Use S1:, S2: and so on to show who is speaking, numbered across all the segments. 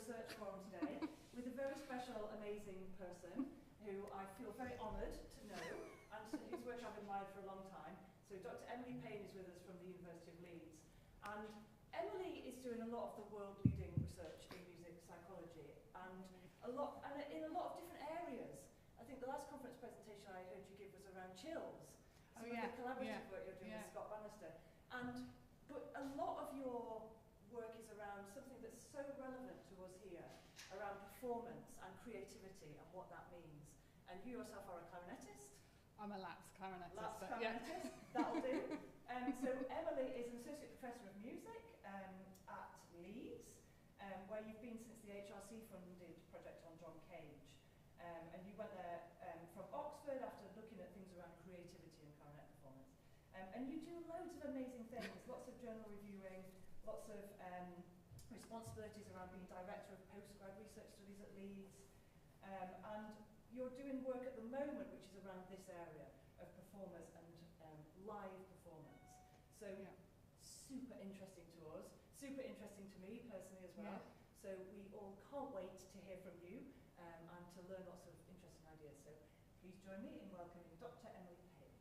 S1: research forum today with a very special, amazing person who I feel very honoured to know and whose work I've admired for a long time. So Dr. Emily Payne is with us from the University of Leeds. And Emily is doing a lot of the world-leading research in music psychology and in a lot of different areas. I think the last conference presentation I heard you give was around chills. Some of the collaborative work you're doing with Scott Bannister. But a lot of your work is around something that's so relevant to us here, around performance and creativity and what that means. And you yourself are a clarinetist.
S2: I'm a lapsed clarinetist.
S1: Lapsed clarinetist, that'll do. So Emily is an associate professor of music at Leeds, where you've been since the HRC-funded project on John Cage. And you went there from Oxford after looking at things around creativity and clarinet performance. And you do loads of amazing things, lots of journal reviewing, lots of responsibilities around being director of postgrad research studies at Leeds. And you're doing work at the moment which is around this area of performers and live performance. So super interesting to us, super interesting to me personally as well. So we all can't wait to hear from you and to learn lots of interesting ideas. So please join me in welcoming Dr. Emily Payne.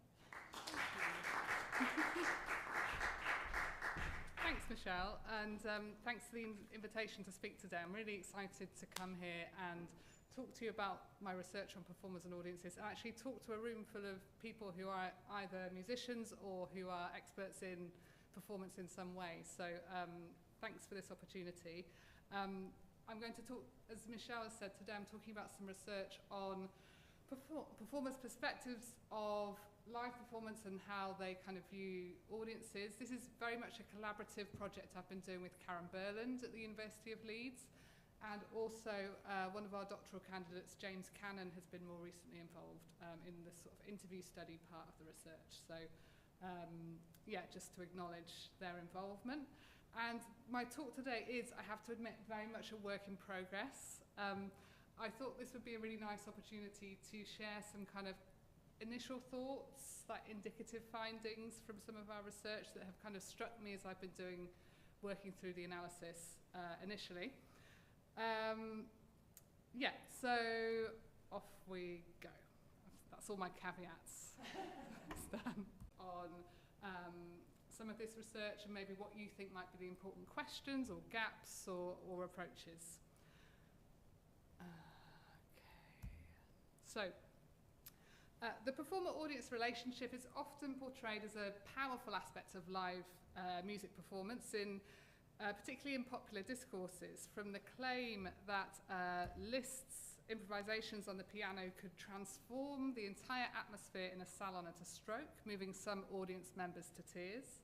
S2: Thanks, Michelle, and thanks for the invitation to speak today. I'm really excited to come here and talk to you about my research on performers and audiences, and actually talk to a room full of people who are either musicians or who are experts in performance in some way. So thanks for this opportunity. I'm going to talk, as Michelle has said today, I'm talking about some research on performers' perspectives of live performance and how they kind of view audiences. This is very much a collaborative project I've been doing with Karen Burland at the University of Leeds, and also one of our doctoral candidates, James Cannon, has been more recently involved in the sort of interview study part of the research. So just to acknowledge their involvement. And my talk today is, I have to admit, very much a work in progress. I thought this would be a really nice opportunity to share some kind of initial thoughts, like indicative findings from some of our research that have kind of struck me as I've been working through the analysis initially. So off we go. That's all my caveats on some of this research and maybe what you think might be the important questions or gaps or approaches. So, the performer-audience relationship is often portrayed as a powerful aspect of live music performance, particularly in popular discourses, from the claim that Liszt's improvisations on the piano could transform the entire atmosphere in a salon at a stroke, moving some audience members to tears,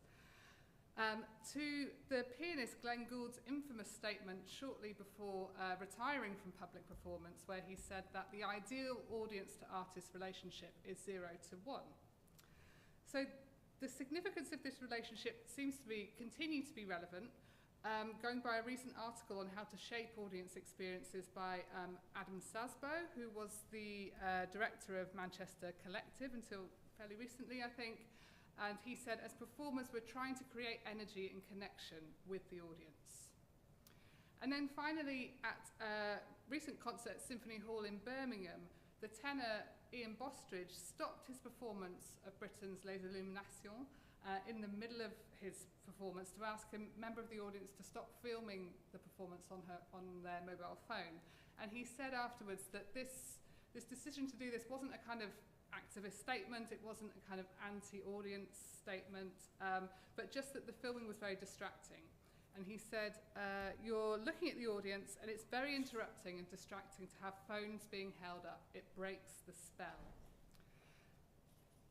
S2: to the pianist Glenn Gould's infamous statement shortly before retiring from public performance, where he said that the ideal audience-to-artist relationship is 0 to 1. So the significance of this relationship seems to continue to be relevant, going by a recent article on how to shape audience experiences by Adam Sasbo, who was the director of Manchester Collective until fairly recently, I think. And he said, as performers, we're trying to create energy and connection with the audience. And then finally, at a recent concert at Symphony Hall in Birmingham, the tenor Ian Bostridge stopped his performance of Britain's Les Illuminations in the middle of his performance to ask a member of the audience to stop filming the performance on their mobile phone. And he said afterwards that this decision to do this wasn't a kind of activist statement, it wasn't a kind of anti-audience statement, but just that the filming was very distracting. And he said, you're looking at the audience and it's very interrupting and distracting to have phones being held up. It breaks the spell.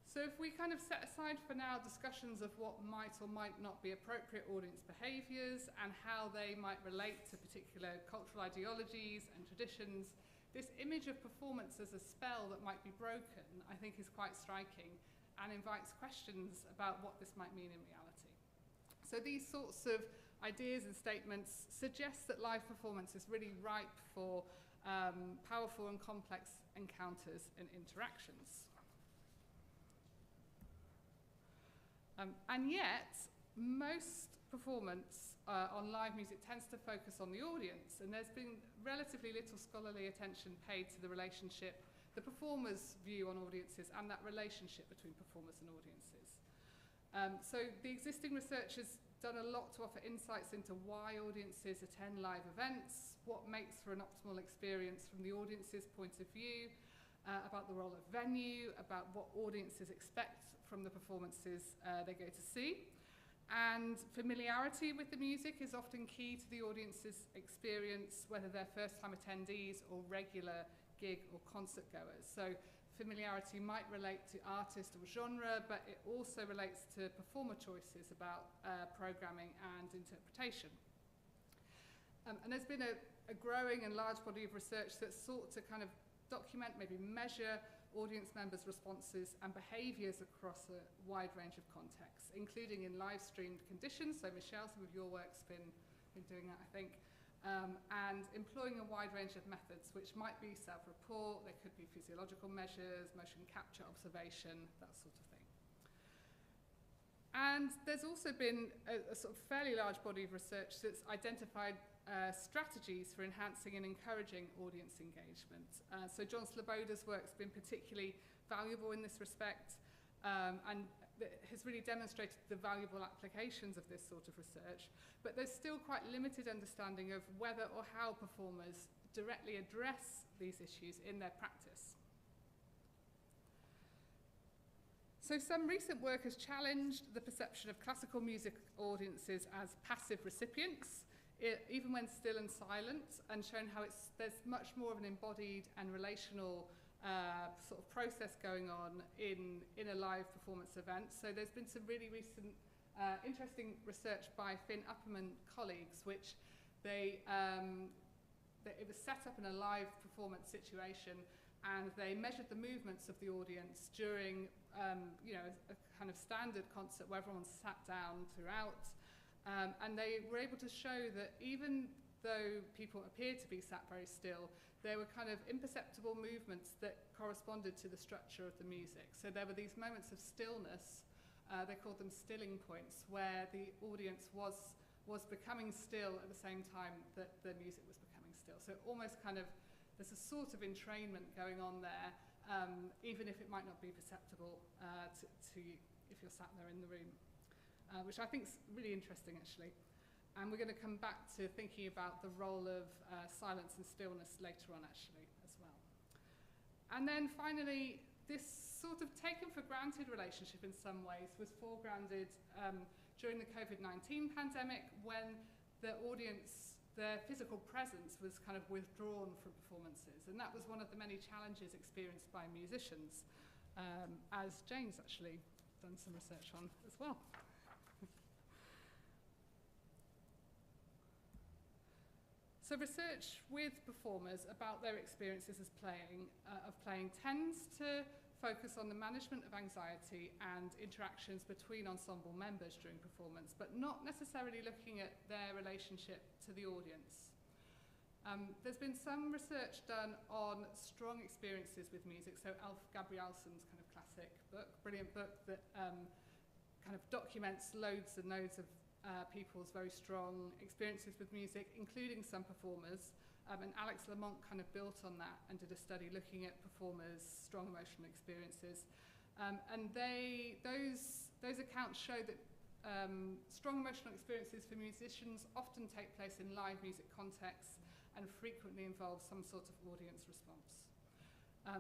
S2: So if we kind of set aside for now discussions of what might or might not be appropriate audience behaviours and how they might relate to particular cultural ideologies and traditions, this image of performance as a spell that might be broken, I think, is quite striking and invites questions about what this might mean in reality. So these sorts of ideas and statements suggest that live performance is really ripe for powerful and complex encounters and interactions. And yet, most performance on live music tends to focus on the audience, and there's been relatively little scholarly attention paid to the relationship, the performer's view on audiences, and that relationship between performers and audiences. So the existing research has done a lot to offer insights into why audiences attend live events, what makes for an optimal experience from the audience's point of view, about the role of venue, about what audiences expect from the performances they go to see. And familiarity with the music is often key to the audience's experience, whether they're first-time attendees or regular gig or concert goers. So familiarity might relate to artist or genre, but it also relates to performer choices about programming and interpretation. And there's been a growing and large body of research that's sought to kind of document, maybe measure audience members' responses and behaviours across a wide range of contexts, including in live-streamed conditions. So Michelle, some of your work's been doing that, I think. And employing a wide range of methods, which might be self-report, there could be physiological measures, motion capture, observation, that sort of thing. And there's also been a sort of fairly large body of research that's identified strategies for enhancing and encouraging audience engagement. So John Sloboda's work's been particularly valuable in this respect, and has really demonstrated the valuable applications of this sort of research, but there's still quite limited understanding of whether or how performers directly address these issues in their practice. So some recent work has challenged the perception of classical music audiences as passive recipients, even when still and silent, and shown how there's much more of an embodied and relational sort of process going on in a live performance event. So there's been some really recent interesting research by Finn Upperman colleagues, which it was set up in a live performance situation, and they measured the movements of the audience during a kind of standard concert where everyone sat down throughout. And they were able to show that even though people appeared to be sat very still, there were kind of imperceptible movements that corresponded to the structure of the music. So there were these moments of stillness, they called them stilling points, where the audience was becoming still at the same time that the music was becoming still. So almost kind of, there's a sort of entrainment going on there, even if it might not be perceptible to you if you're sat there in the room. Which I think is really interesting, actually. And we're going to come back to thinking about the role of silence and stillness later on, actually, as well. And then finally, this sort of taken for granted relationship in some ways was foregrounded during the COVID-19 pandemic, when the audience, their physical presence was kind of withdrawn from performances. And that was one of the many challenges experienced by musicians, as Jane's actually done some research on as well. So research with performers about their experiences as playing tends to focus on the management of anxiety and interactions between ensemble members during performance, but not necessarily looking at their relationship to the audience. There's been some research done on strong experiences with music, so Alf Gabrielson's kind of classic book, brilliant book that kind of documents loads and loads of people's very strong experiences with music, including some performers. And Alex Lamont kind of built on that and did a study looking at performers' strong emotional experiences. And those accounts show that strong emotional experiences for musicians often take place in live music contexts and frequently involve some sort of audience response.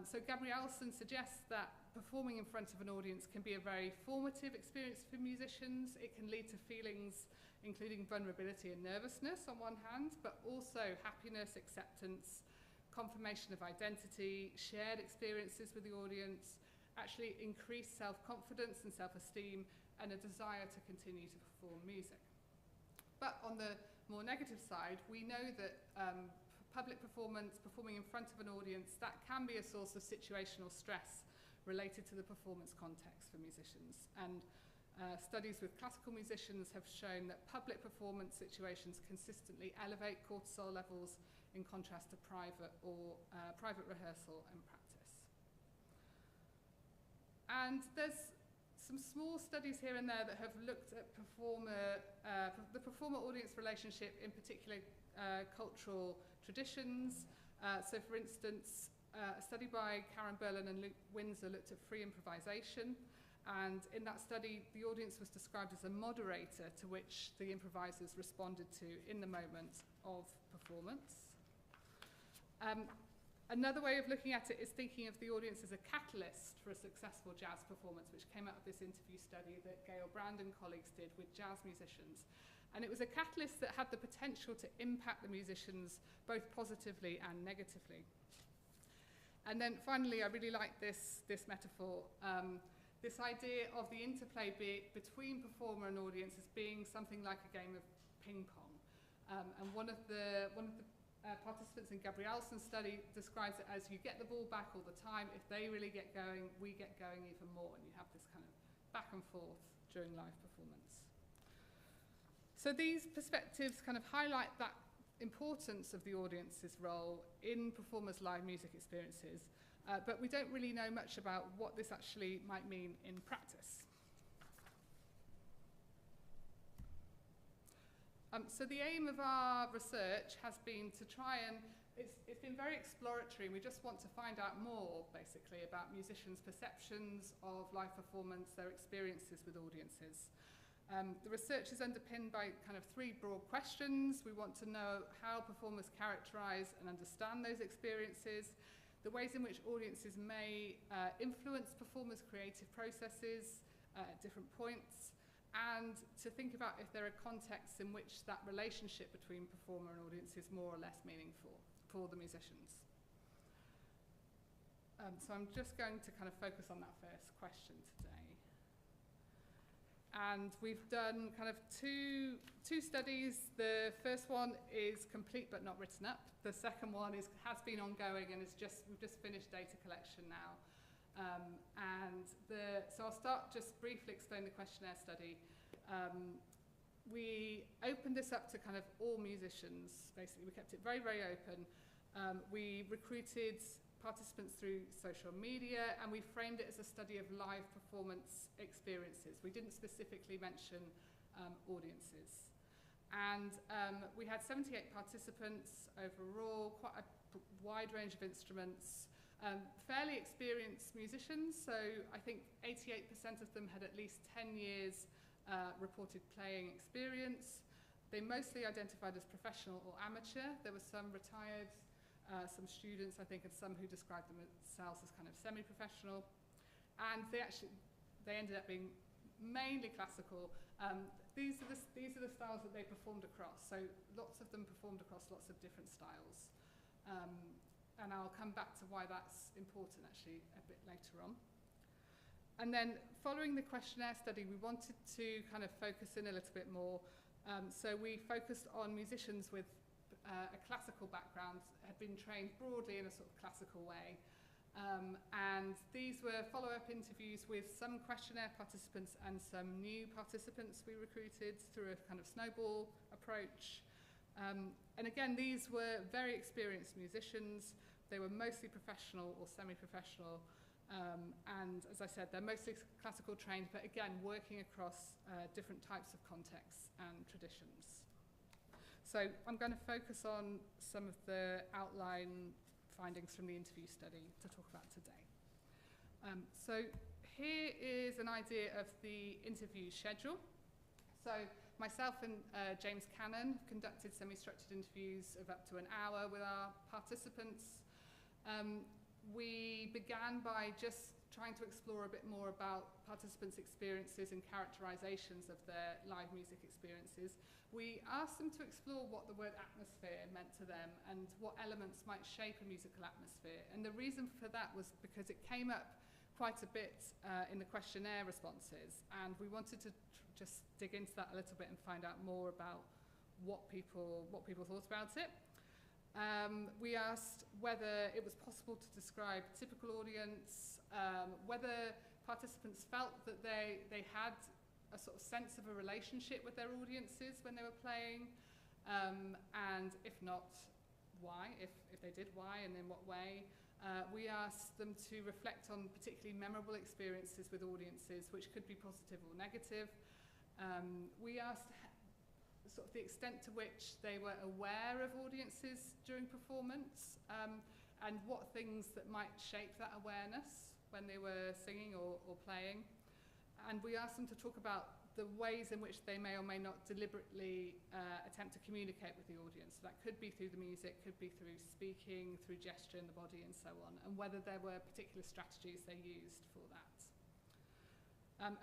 S2: So Gabrielson suggests that performing in front of an audience can be a very formative experience for musicians. It can lead to feelings including vulnerability and nervousness on one hand, but also happiness, acceptance, confirmation of identity, shared experiences with the audience, actually increased self-confidence and self-esteem, and a desire to continue to perform music. But on the more negative side, we know that public performance, performing in front of an audience, that can be a source of situational stress related to the performance context for musicians. And studies with classical musicians have shown that public performance situations consistently elevate cortisol levels in contrast to private rehearsal and practice. And there's some small studies here and there that have looked at the performer-audience relationship, in particular cultural traditions. So for instance, a study by Karen Berlin and Luke Windsor looked at free improvisation, and in that study the audience was described as a moderator to which the improvisers responded to in the moment of performance. Another way of looking at it is thinking of the audience as a catalyst for a successful jazz performance, which came out of this interview study that Gail Brand and colleagues did with jazz musicians. And it was a catalyst that had the potential to impact the musicians both positively and negatively. And then finally, I really like this metaphor, this idea of the interplay between performer and audience as being something like a game of ping pong. And one of the participants in Gabrielson's study describes it as you get the ball back all the time. If they really get going, we get going even more. And you have this kind of back and forth during live performance. So these perspectives kind of highlight that importance of the audience's role in performers' live music experiences. But we don't really know much about what this actually might mean in practice. So the aim of our research has been to try and, it's been very exploratory, and we just want to find out more, basically, about musicians' perceptions of live performance, their experiences with audiences. The research is underpinned by kind of three broad questions. We want to know how performers characterize and understand those experiences, the ways in which audiences may influence performers' creative processes at different points, and to think about if there are contexts in which that relationship between performer and audience is more or less meaningful for the musicians. So I'm just going to kind of focus on that first question today. And we've done kind of two studies. The first one is complete but not written up. The second one has been ongoing and we've just finished data collection now. So I'll start just briefly explain the questionnaire study. We opened this up to kind of all musicians, basically. We kept it very, very open. We recruited participants through social media, and we framed it as a study of live performance experiences. We didn't specifically mention audiences. And we had 78 participants overall, quite a wide range of instruments. Fairly experienced musicians, so I think 88% of them had at least 10 years reported playing experience. They mostly identified as professional or amateur. There were some retired, some students, I think, and some who described themselves as kind of semi-professional. And they ended up being mainly classical. These are the styles that they performed across. So lots of them performed across lots of different styles. And I'll come back to why that's important actually a bit later on. And then following the questionnaire study, we wanted to kind of focus in a little bit more. So we focused on musicians with a classical background, had been trained broadly in a sort of classical way. And these were follow-up interviews with some questionnaire participants and some new participants we recruited through a kind of snowball approach. And again, these were very experienced musicians. They were mostly professional or semi-professional. And as I said, they're mostly classical trained, but again, working across different types of contexts and traditions. So I'm going to focus on some of the outline findings from the interview study to talk about today. So here is an idea of the interview schedule. So myself and James Cannon conducted semi-structured interviews of up to an hour with our participants. We began by just trying to explore a bit more about participants' experiences and characterizations of their live music experiences. We asked them to explore what the word atmosphere meant to them and what elements might shape a musical atmosphere. And the reason for that was because it came up quite a bit in the questionnaire responses, and we wanted to just dig into that a little bit and find out more about what people thought about it. We asked whether it was possible to describe typical audience, whether participants felt that they had a sort of sense of a relationship with their audiences when they were playing, and if not, why? If they did, why, and in what way? We asked them to reflect on particularly memorable experiences with audiences, which could be positive or negative. We asked sort of the extent to which they were aware of audiences during performance, and what things that might shape that awareness when they were singing or playing. And we asked them to talk about the ways in which they may or may not deliberately attempt to communicate with the audience. So that could be through the music, could be through speaking, through gesture in the body and so on, and whether there were particular strategies they used for that.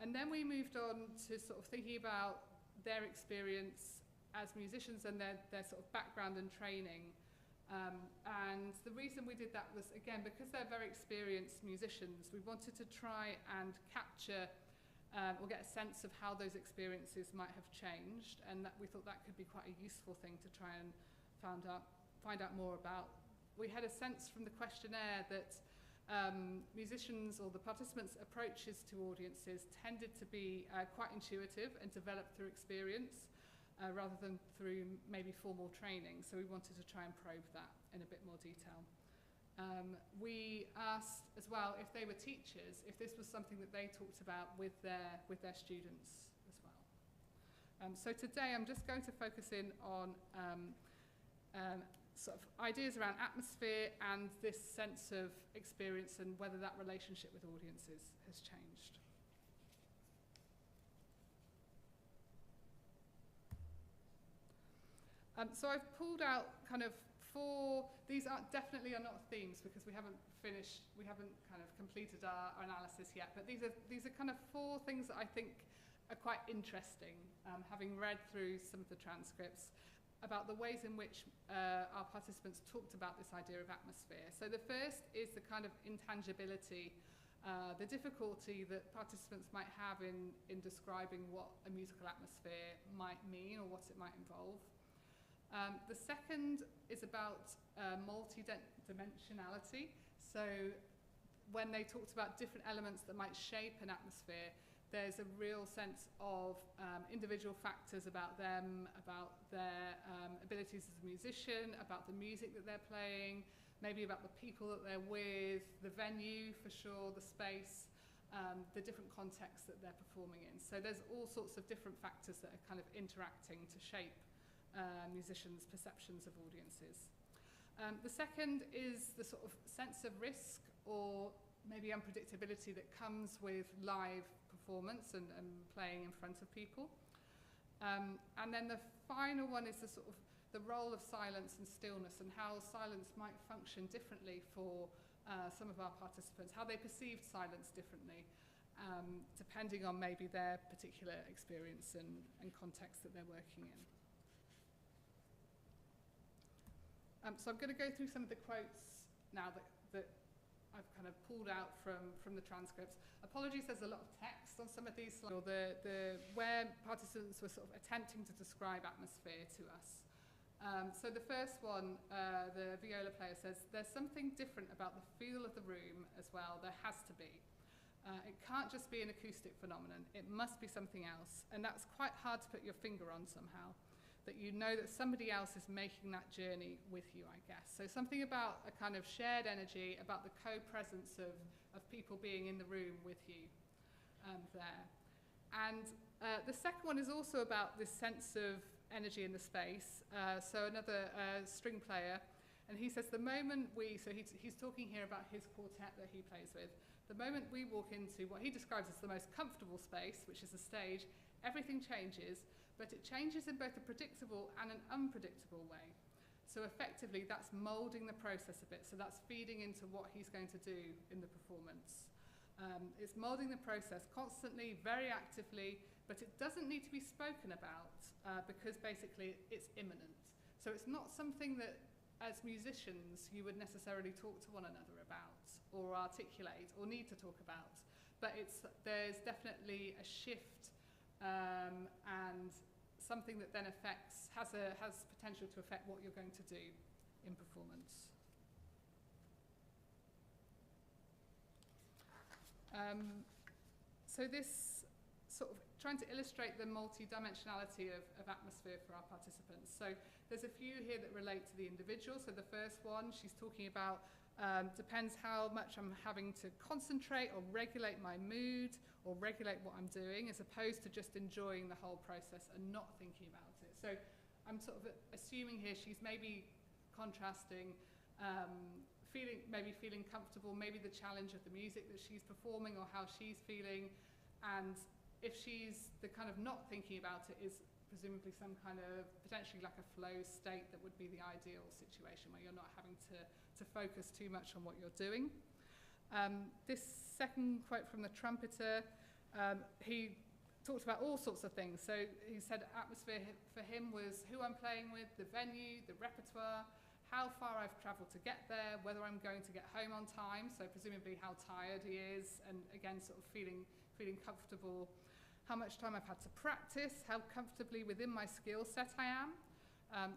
S2: And then we moved on to sort of thinking about their experience as musicians and their sort of background and training. And the reason we did that was, again, because they're very experienced musicians, we wanted to try and capture or get a sense of how those experiences might have changed, and that we thought that could be quite a useful thing to try and find out more about. We had a sense from the questionnaire that musicians or the participants' approaches to audiences tended to be quite intuitive and developed through experience rather than through maybe formal training. So we wanted to try and probe that in a bit more detail. We asked as well if they were teachers, if this was something that they talked about with their students as well. So today I'm just going to focus in on sort of ideas around atmosphere and this sense of experience and whether that relationship with audiences has changed. So I've pulled out kind of four, these definitely are not themes because we haven't kind of completed our analysis yet, but these are kind of four things that I think are quite interesting, having read through some of the transcripts, about the ways in which our participants talked about this idea of atmosphere. So the first is the kind of intangibility, the difficulty that participants might have in describing what a musical atmosphere might mean or what it might involve. The second is about multi-dimensionality. So when they talked about different elements that might shape an atmosphere, there's a real sense of individual factors about them, about their abilities as a musician, about the music that they're playing, maybe about the people that they're with, the venue for sure, the space, the different contexts that they're performing in. So there's all sorts of different factors that are kind of interacting to shape musicians' perceptions of audiences. The second is the sort of sense of risk or maybe unpredictability that comes with live performance and playing in front of people. And then the final one is the sort of the role of silence and stillness and how silence might function differently for some of our participants, how they perceived silence differently, depending on maybe their particular experience and context that they're working in. So I'm going to go through some of the quotes now that I've kind of pulled out from the transcripts. Apologies, there's a lot of text on some of these slides, or where participants were sort of attempting to describe atmosphere to us. So the first one, the viola player says, there's something different about the feel of the room as well. There has to be. It can't just be an acoustic phenomenon. It must be something else. And that's quite hard to put your finger on somehow. That you know that somebody else is making that journey with you, I guess. So something about a kind of shared energy, about the co-presence of people being in the room with you there. And the second one is also about this sense of energy in the space. So another string player, and he says the moment he's talking here about his quartet that he plays with, the moment we walk into what he describes as the most comfortable space, which is the stage, everything changes. But it changes in both a predictable and an unpredictable way. So effectively, that's moulding the process a bit. So that's feeding into what he's going to do in the performance. It's moulding the process constantly, very actively, but it doesn't need to be spoken about because basically it's imminent. So it's not something that, as musicians, you would necessarily talk to one another about or articulate or need to talk about. But there's definitely a shift and something that then has potential to affect what you're going to do in performance. So this sort of trying to illustrate the multi-dimensionality of atmosphere for our participants. So there's a few here that relate to the individual. So the first one, she's talking about depends how much I'm having to concentrate or regulate my mood or regulate what I'm doing, as opposed to just enjoying the whole process and not thinking about it. So I'm sort of assuming here she's maybe contrasting feeling comfortable, maybe the challenge of the music that she's performing or how she's feeling, and if she's the kind of not thinking about it is presumably some kind of potentially like a flow state that would be the ideal situation where you're not having to focus too much on what you're doing. This second quote from the trumpeter, he talked about all sorts of things. So he said atmosphere for him was who I'm playing with, the venue, the repertoire, how far I've travelled to get there, whether I'm going to get home on time, so presumably how tired he is, and again sort of feeling comfortable, how much time I've had to practice, how comfortably within my skill set I am,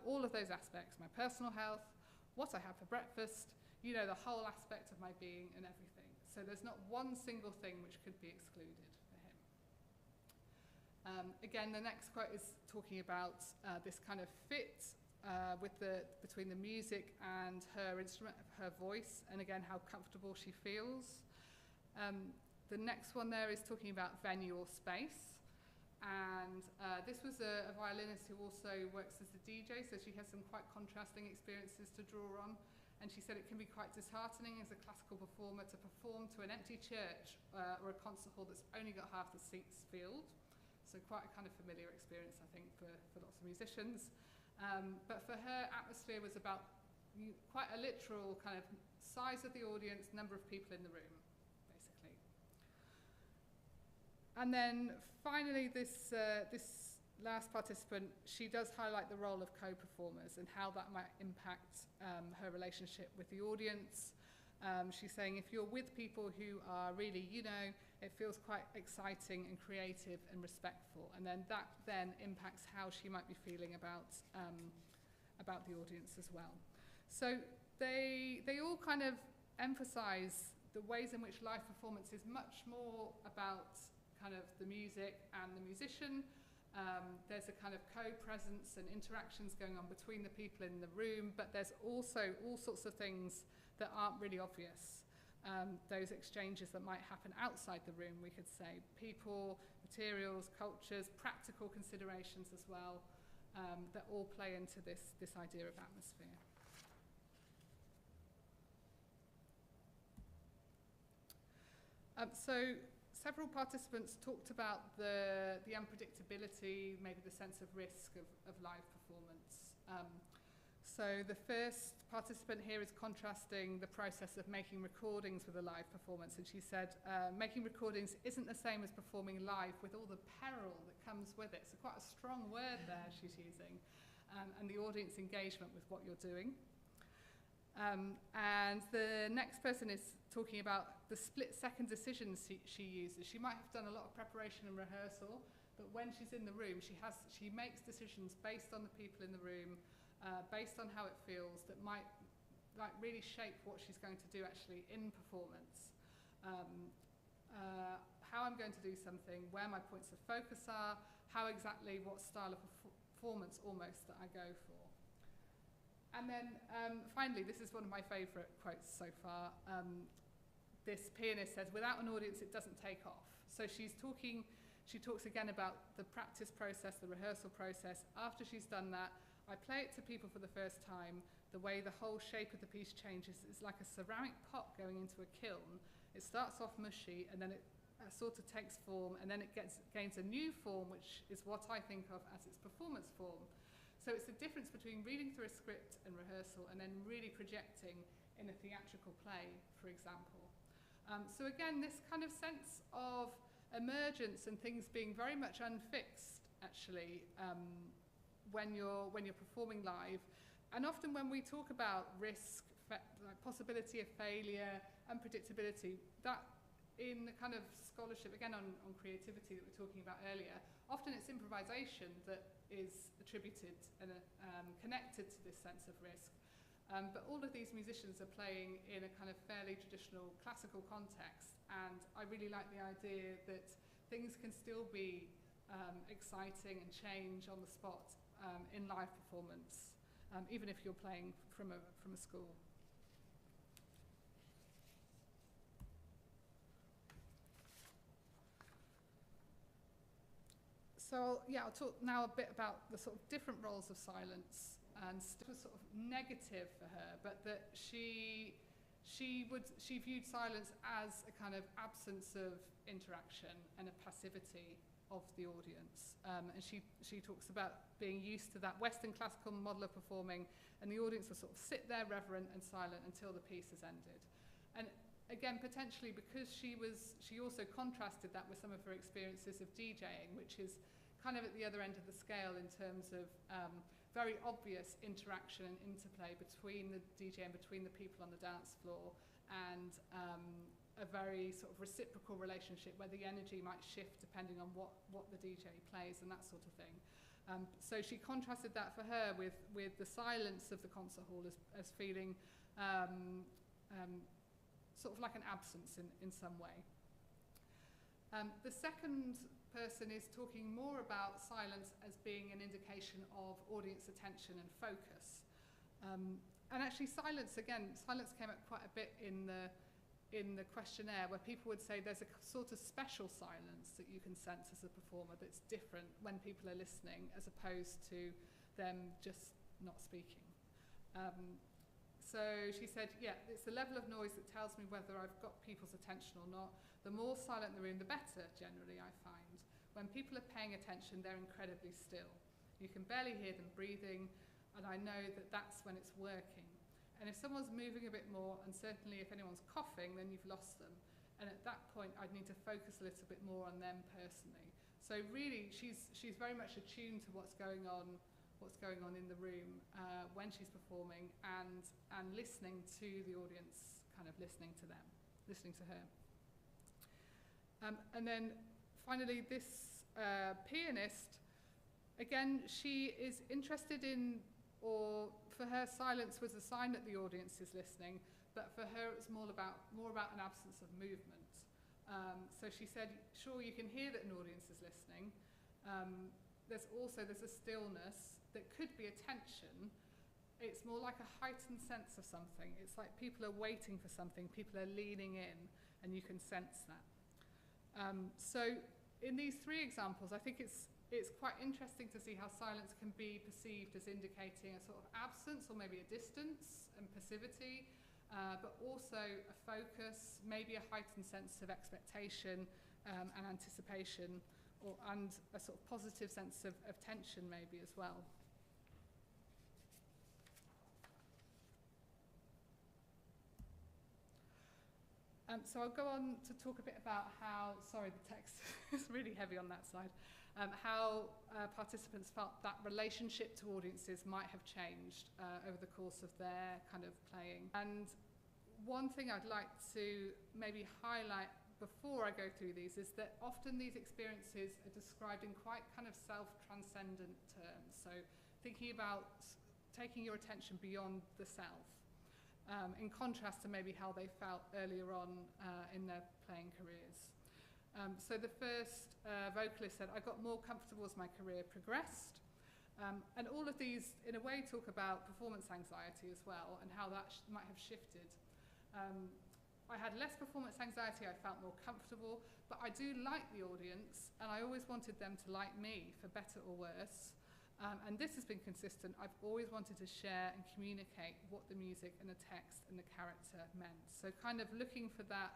S2: all of those aspects, my personal health, what I have for breakfast, you know, the whole aspect of my being and everything. So there's not one single thing which could be excluded for him. Again, the next quote is talking about this kind of fit between the music and her instrument, her voice, and again how comfortable she feels. The next one there is talking about venue or space, and this was a violinist who also works as a DJ, so she has some quite contrasting experiences to draw on, and she said it can be quite disheartening as a classical performer to perform to an empty church or a concert hall that's only got half the seats filled, so quite a kind of familiar experience I think for lots of musicians. But for her, atmosphere was about quite a literal kind of size of the audience, number of people in the room, basically. And then finally, this last participant, she does highlight the role of co-performers and how that might impact her relationship with the audience. She's saying if you're with people who are really, you know, it feels quite exciting and creative and respectful, and then that then impacts how she might be feeling about the audience as well. So they all kind of emphasize the ways in which live performance is much more about kind of the music and the musician. There's a kind of co-presence and interactions going on between the people in the room, but there's also all sorts of things that aren't really obvious. Those exchanges that might happen outside the room, we could say. People, materials, cultures, practical considerations as well, that all play into this idea of atmosphere. So several participants talked about the unpredictability, maybe the sense of risk of live performance. So the first participant here is contrasting the process of making recordings with a live performance, and she said making recordings isn't the same as performing live with all the peril that comes with it. So quite a strong word there she's using, and the audience engagement with what you're doing. And the next person is talking about the split-second decisions she uses. She might have done a lot of preparation and rehearsal, but when she's in the room, she makes decisions based on the people in the room, based on how it feels, that might really shape what she's going to do actually in performance. How I'm going to do something, where my points of focus are, how exactly, what style of performance almost that I go for. And then finally, this is one of my favourite quotes so far. This pianist says, without an audience, it doesn't take off. So she talks again about the practice process, the rehearsal process. After she's done that, I play it to people for the first time. The way the whole shape of the piece changes is like a ceramic pot going into a kiln. It starts off mushy, and then it sort of takes form, and then it gains a new form, which is what I think of as its performance form. So it's the difference between reading through a script and rehearsal and then really projecting in a theatrical play, for example. So again, this kind of sense of emergence and things being very much unfixed, actually, when you're performing live. And often when we talk about risk, like possibility of failure, unpredictability, that in the kind of scholarship, again on creativity that we were talking about earlier, often it's improvisation that is attributed and connected to this sense of risk. But all of these musicians are playing in a kind of fairly traditional classical context, and I really like the idea that things can still be exciting and change on the spot in live performance, even if you're playing from a school. So yeah, I'll talk now a bit about the sort of different roles of silence, and it was sort of negative for her, but that she viewed silence as a kind of absence of interaction and a passivity of the audience, and she talks about being used to that Western classical model of performing, and the audience will sort of sit there reverent and silent until the piece has ended. And again, potentially because she also contrasted that with some of her experiences of DJing, which is kind of at the other end of the scale in terms of very obvious interaction and interplay between the DJ and between the people on the dance floor, and a very sort of reciprocal relationship where the energy might shift depending on what the DJ plays and that sort of thing. So she contrasted that for her with the silence of the concert hall as feeling sort of like an absence in some way. The second person is talking more about silence as being an indication of audience attention and focus. And actually silence came up quite a bit in the questionnaire, where people would say there's a sort of special silence that you can sense as a performer that's different when people are listening, as opposed to them just not speaking. So she said, yeah, it's the level of noise that tells me whether I've got people's attention or not. The more silent the room, the better, generally, I find. When people are paying attention, they're incredibly still. You can barely hear them breathing, and I know that that's when it's working. And if someone's moving a bit more, and certainly if anyone's coughing, then you've lost them. And at that point, I'd need to focus a little bit more on them personally. So really, she's very much attuned to what's going on in the room when she's performing, and listening to the audience, kind of listening to them, listening to her. And then finally, this pianist, again, she is interested in, or for her, silence was a sign that the audience is listening, but for her it's more about an absence of movement. So she said, sure, you can hear that an audience is listening. There's a stillness that could be attention. It's more like a heightened sense of something. It's like people are waiting for something, people are leaning in, and you can sense that. So in these three examples, I think it's quite interesting to see how silence can be perceived as indicating a sort of absence, or maybe a distance and passivity, but also a focus, maybe a heightened sense of expectation and anticipation, and a sort of positive sense of tension maybe as well. So I'll go on to talk a bit about how, sorry, the text is really heavy on that side, how participants felt that relationship to audiences might have changed over the course of their kind of playing. And one thing I'd like to maybe highlight before I go through these is that often these experiences are described in quite kind of self-transcendent terms. So thinking about taking your attention beyond the self. In contrast to maybe how they felt earlier on in their playing careers. So the first vocalist said, I got more comfortable as my career progressed. And all of these, in a way, talk about performance anxiety as well, and how that might have shifted. I had less performance anxiety, I felt more comfortable, but I do like the audience, and I always wanted them to like me, for better or worse. And this has been consistent. I've always wanted to share and communicate what the music and the text and the character meant. So kind of looking for that,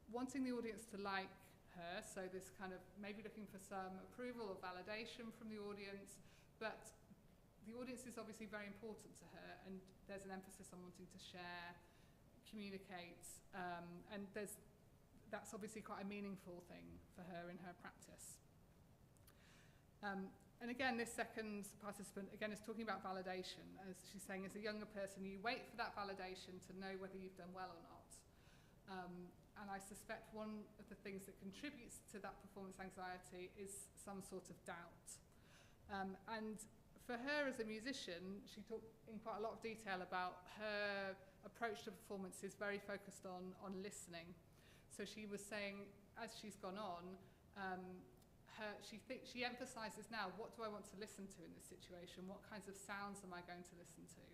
S2: wanting the audience to like her, so this kind of maybe looking for some approval or validation from the audience, but the audience is obviously very important to her, and there's an emphasis on wanting to share, communicate, and that's obviously quite a meaningful thing for her in her practice. And again, this second participant, again, is talking about validation. As she's saying, as a younger person, you wait for that validation to know whether you've done well or not. And I suspect one of the things that contributes to that performance anxiety is some sort of doubt. And for her as a musician, she talked in quite a lot of detail about her approach to performance is very focused on listening. So she was saying, as she's gone on, she emphasises now, what do I want to listen to in this situation? What kinds of sounds am I going to listen to?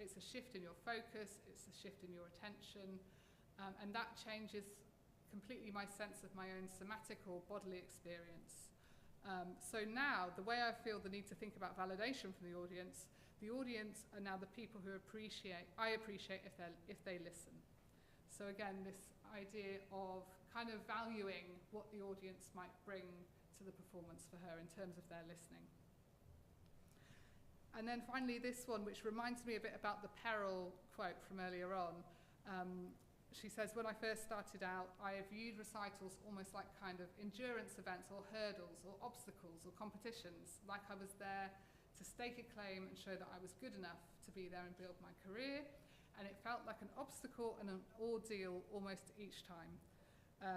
S2: It's a shift in your focus, it's a shift in your attention, and that changes completely my sense of my own somatic or bodily experience. So now, the way I feel the need to think about validation from the audience are now the people who I appreciate if they listen. So again, this idea of kind of valuing what the audience might bring to the performance for her in terms of their listening. And then finally this one, which reminds me a bit about the peril quote from earlier on. She says, when I first started out, I viewed recitals almost like kind of endurance events or hurdles or obstacles or competitions, like I was there to stake a claim and show that I was good enough to be there and build my career. And it felt like an obstacle and an ordeal almost each time,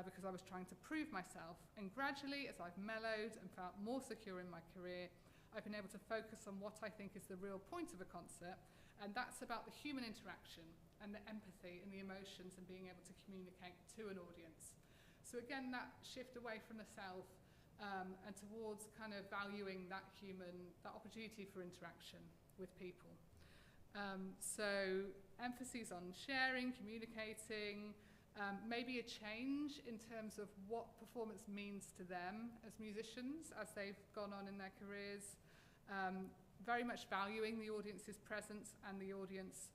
S2: because I was trying to prove myself. And gradually, as I've mellowed and felt more secure in my career, I've been able to focus on what I think is the real point of a concert, and that's about the human interaction and the empathy and the emotions and being able to communicate to an audience. So again, that shift away from the self and towards kind of valuing that opportunity for interaction with people. So emphases on sharing, communicating, maybe a change in terms of what performance means to them as musicians as they've gone on in their careers, very much valuing the audience's presence and the audience,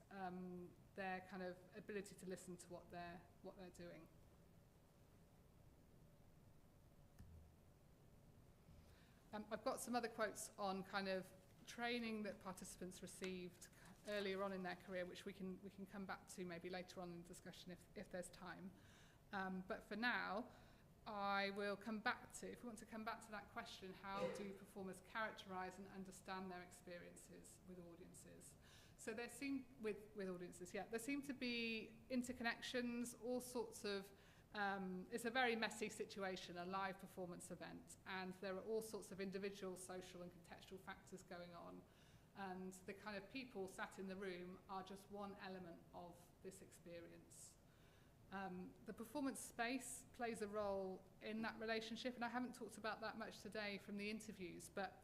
S2: their kind of ability to listen to what they're doing. I've got some other quotes on kind of training that participants received earlier on in their career, which we can come back to maybe later on in the discussion if there's time. But for now, I will come back to, if we want to come back to that question, how do performers characterise and understand their experiences with audiences? So there seem, with audiences, there seem to be interconnections, all sorts of, it's a very messy situation, a live performance event, and there are all sorts of individual, social and contextual factors going on. And the kind of people sat in the room are just one element of this experience. The performance space plays a role in that relationship, and I haven't talked about that much today from the interviews, but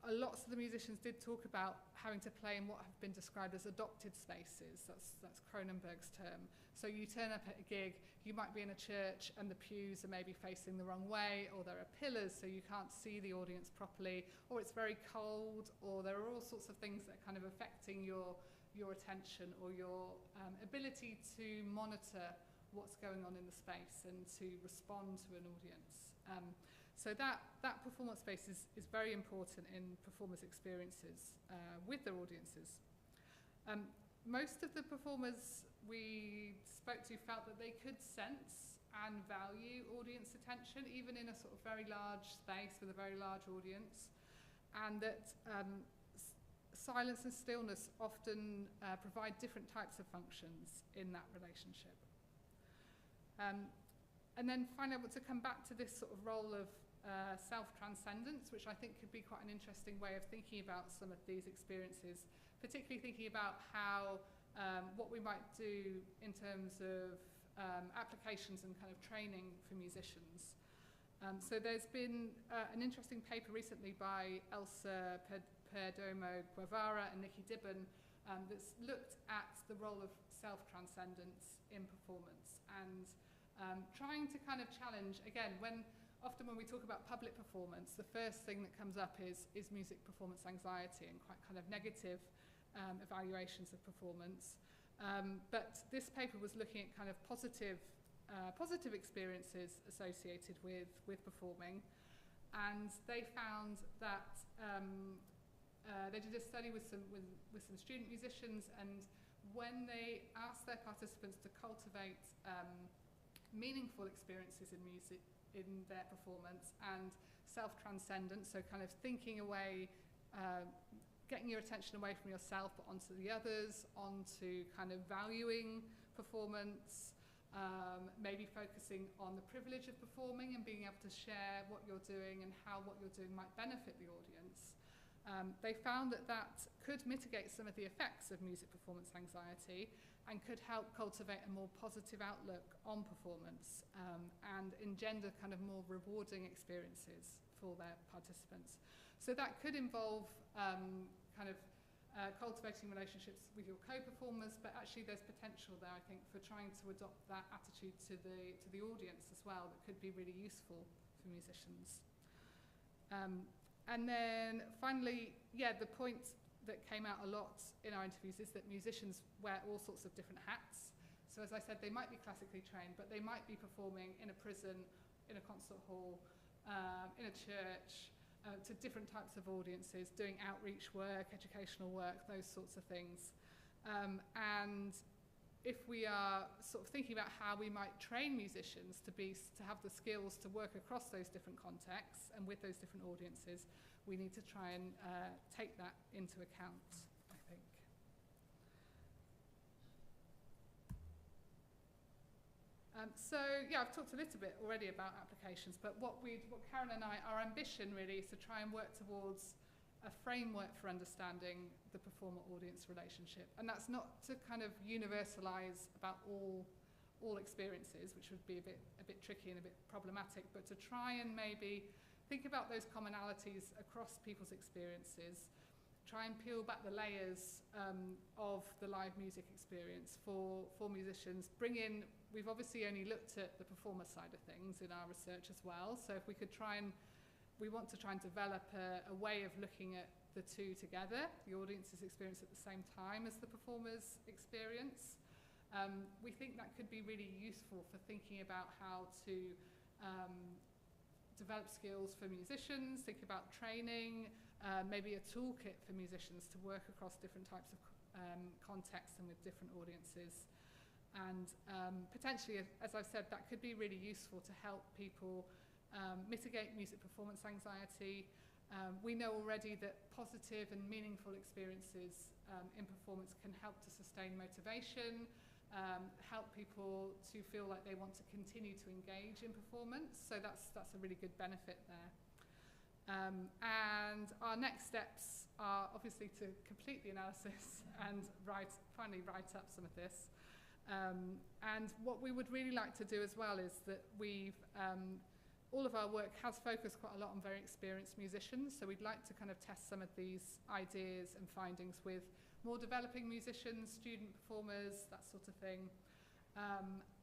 S2: lots of the musicians did talk about having to play in what have been described as adopted spaces. That's Cronenberg's term. So you turn up at a gig, you might be in a church and the pews are maybe facing the wrong way, or there are pillars so you can't see the audience properly, or it's very cold, or there are all sorts of things that are kind of affecting your attention or your ability to monitor what's going on in the space and to respond to an audience. So that performance space is very important in performers' experiences with their audiences. Most of the performers we spoke to felt that they could sense and value audience attention, even in a sort of very large space with a very large audience, and that silence and stillness often provide different types of functions in that relationship. And then finally, I want to come back to this sort of role of self-transcendence, which I think could be quite an interesting way of thinking about some of these experiences, particularly thinking about how what we might do in terms of applications and kind of training for musicians. So there's been an interesting paper recently by Elsa Perdomo-Guevara and Nikki Dibben that's looked at the role of self-transcendence in performance and trying to kind of challenge, again, often when we talk about public performance, the first thing that comes up is music performance anxiety and quite kind of negative evaluations of performance. But this paper was looking at kind of positive experiences associated with performing, and they found that they did a study with some student musicians, and when they asked their participants to cultivate meaningful experiences in music in their performance and self-transcendence, so kind of thinking away, getting your attention away from yourself but onto the others, onto kind of valuing performance, maybe focusing on the privilege of performing and being able to share what you're doing and how what you're doing might benefit the audience. They found that that could mitigate some of the effects of music performance anxiety and could help cultivate a more positive outlook on performance and engender kind of more rewarding experiences for their participants. So that could involve cultivating relationships with your co-performers, but actually there's potential there, I think, for trying to adopt that attitude to the audience as well that could be really useful for musicians. And then finally, the point that came out a lot in our interviews is that musicians wear all sorts of different hats. So as I said, they might be classically trained, but they might be performing in a prison, in a concert hall, in a church, to different types of audiences, doing outreach work, educational work, those sorts of things. And if we are sort of thinking about how we might train musicians to have the skills to work across those different contexts and with those different audiences, we need to try and take that into account, I think. I've talked a little bit already about applications, but what Karen and our ambition really is to try and work towards a framework for understanding the performer-audience relationship. And that's not to kind of universalize about all experiences, which would be a bit tricky and a bit problematic, but to try and maybe think about those commonalities across people's experiences, try and peel back the layers of the live music experience for musicians, we've obviously only looked at the performer side of things in our research as well, so if we could we want to try and develop a way of looking at the two together, the audience's experience at the same time as the performer's experience. We think that could be really useful for thinking about how to develop skills for musicians, think about training, maybe a toolkit for musicians to work across different types of contexts and with different audiences. And potentially, as I've said, that could be really useful to help people mitigate music performance anxiety. We know already that positive and meaningful experiences in performance can help to sustain motivation, help people to feel like they want to continue to engage in performance. So that's a really good benefit there. And our next steps are obviously to complete the analysis and finally write up some of this. And what we would really like to do as well is that all of our work has focused quite a lot on very experienced musicians, so we'd like to kind of test some of these ideas and findings with more developing musicians, student performers, that sort of thing.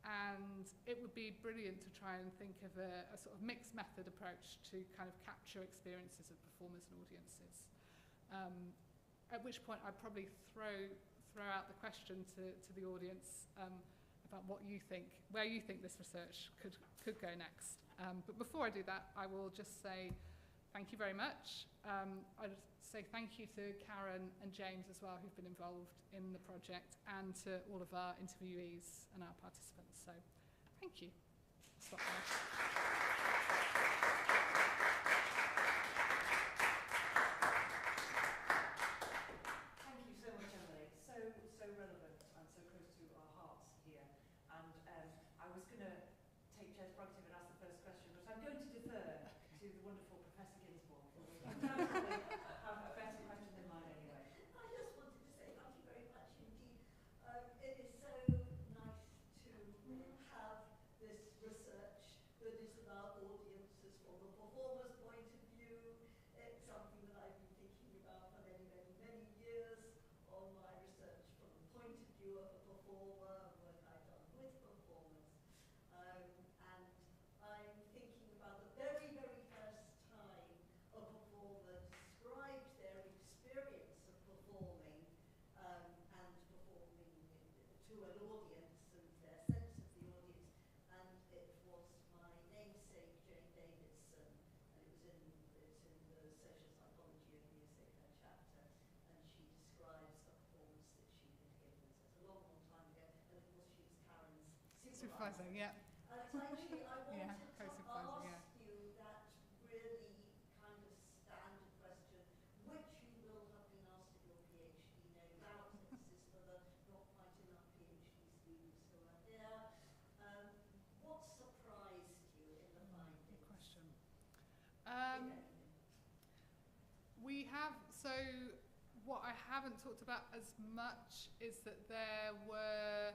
S2: And it would be brilliant to try and think of a sort of mixed method approach to kind of capture experiences of performers and audiences. At which point I'd probably throw out the question to the audience about what you think, where you think this research could go next. But before I do that, I will just say thank you very much. I'd say thank you to Karen and James as well, who've been involved in the project, and to all of our interviewees and our participants. So thank you. Stop there.
S1: Thank you so much, Emily. So relevant and so close to our hearts here. And I was going to take Chair's prerogative and ask the first question, but I'm going to defer to the wonderful Professor Ginsborg, who will undoubtedly have a better question than mine anyway.
S3: I just wanted to say thank you very much indeed. It is so nice to have this research that is about audiences from the performer's point of view. It's something that I've been thinking about for many, many, many years on my research from the point of view of a performer and work I've done with performers. And I'm thinking about the very, very first time a performer described their experience of performing and performing to an audience and their sense of the audience. And it was my namesake, Jane Davidson, and it's in the social psychology of music, her chapter, and she describes a performance that she had given. So it's a long, long time ago, and of course she was Karen's supervisor.
S2: Yeah.
S3: And so actually I wanted
S2: Yeah,
S3: to
S2: co-supervisor, yeah.
S3: ask you that really kind of standard question, which you will have been asked at your PhD, no doubt. This is for the not quite enough PhD students who are here. What surprised you in the findings?
S2: Good question.
S3: If anything?
S2: We have, so what I haven't talked about as much is that there were,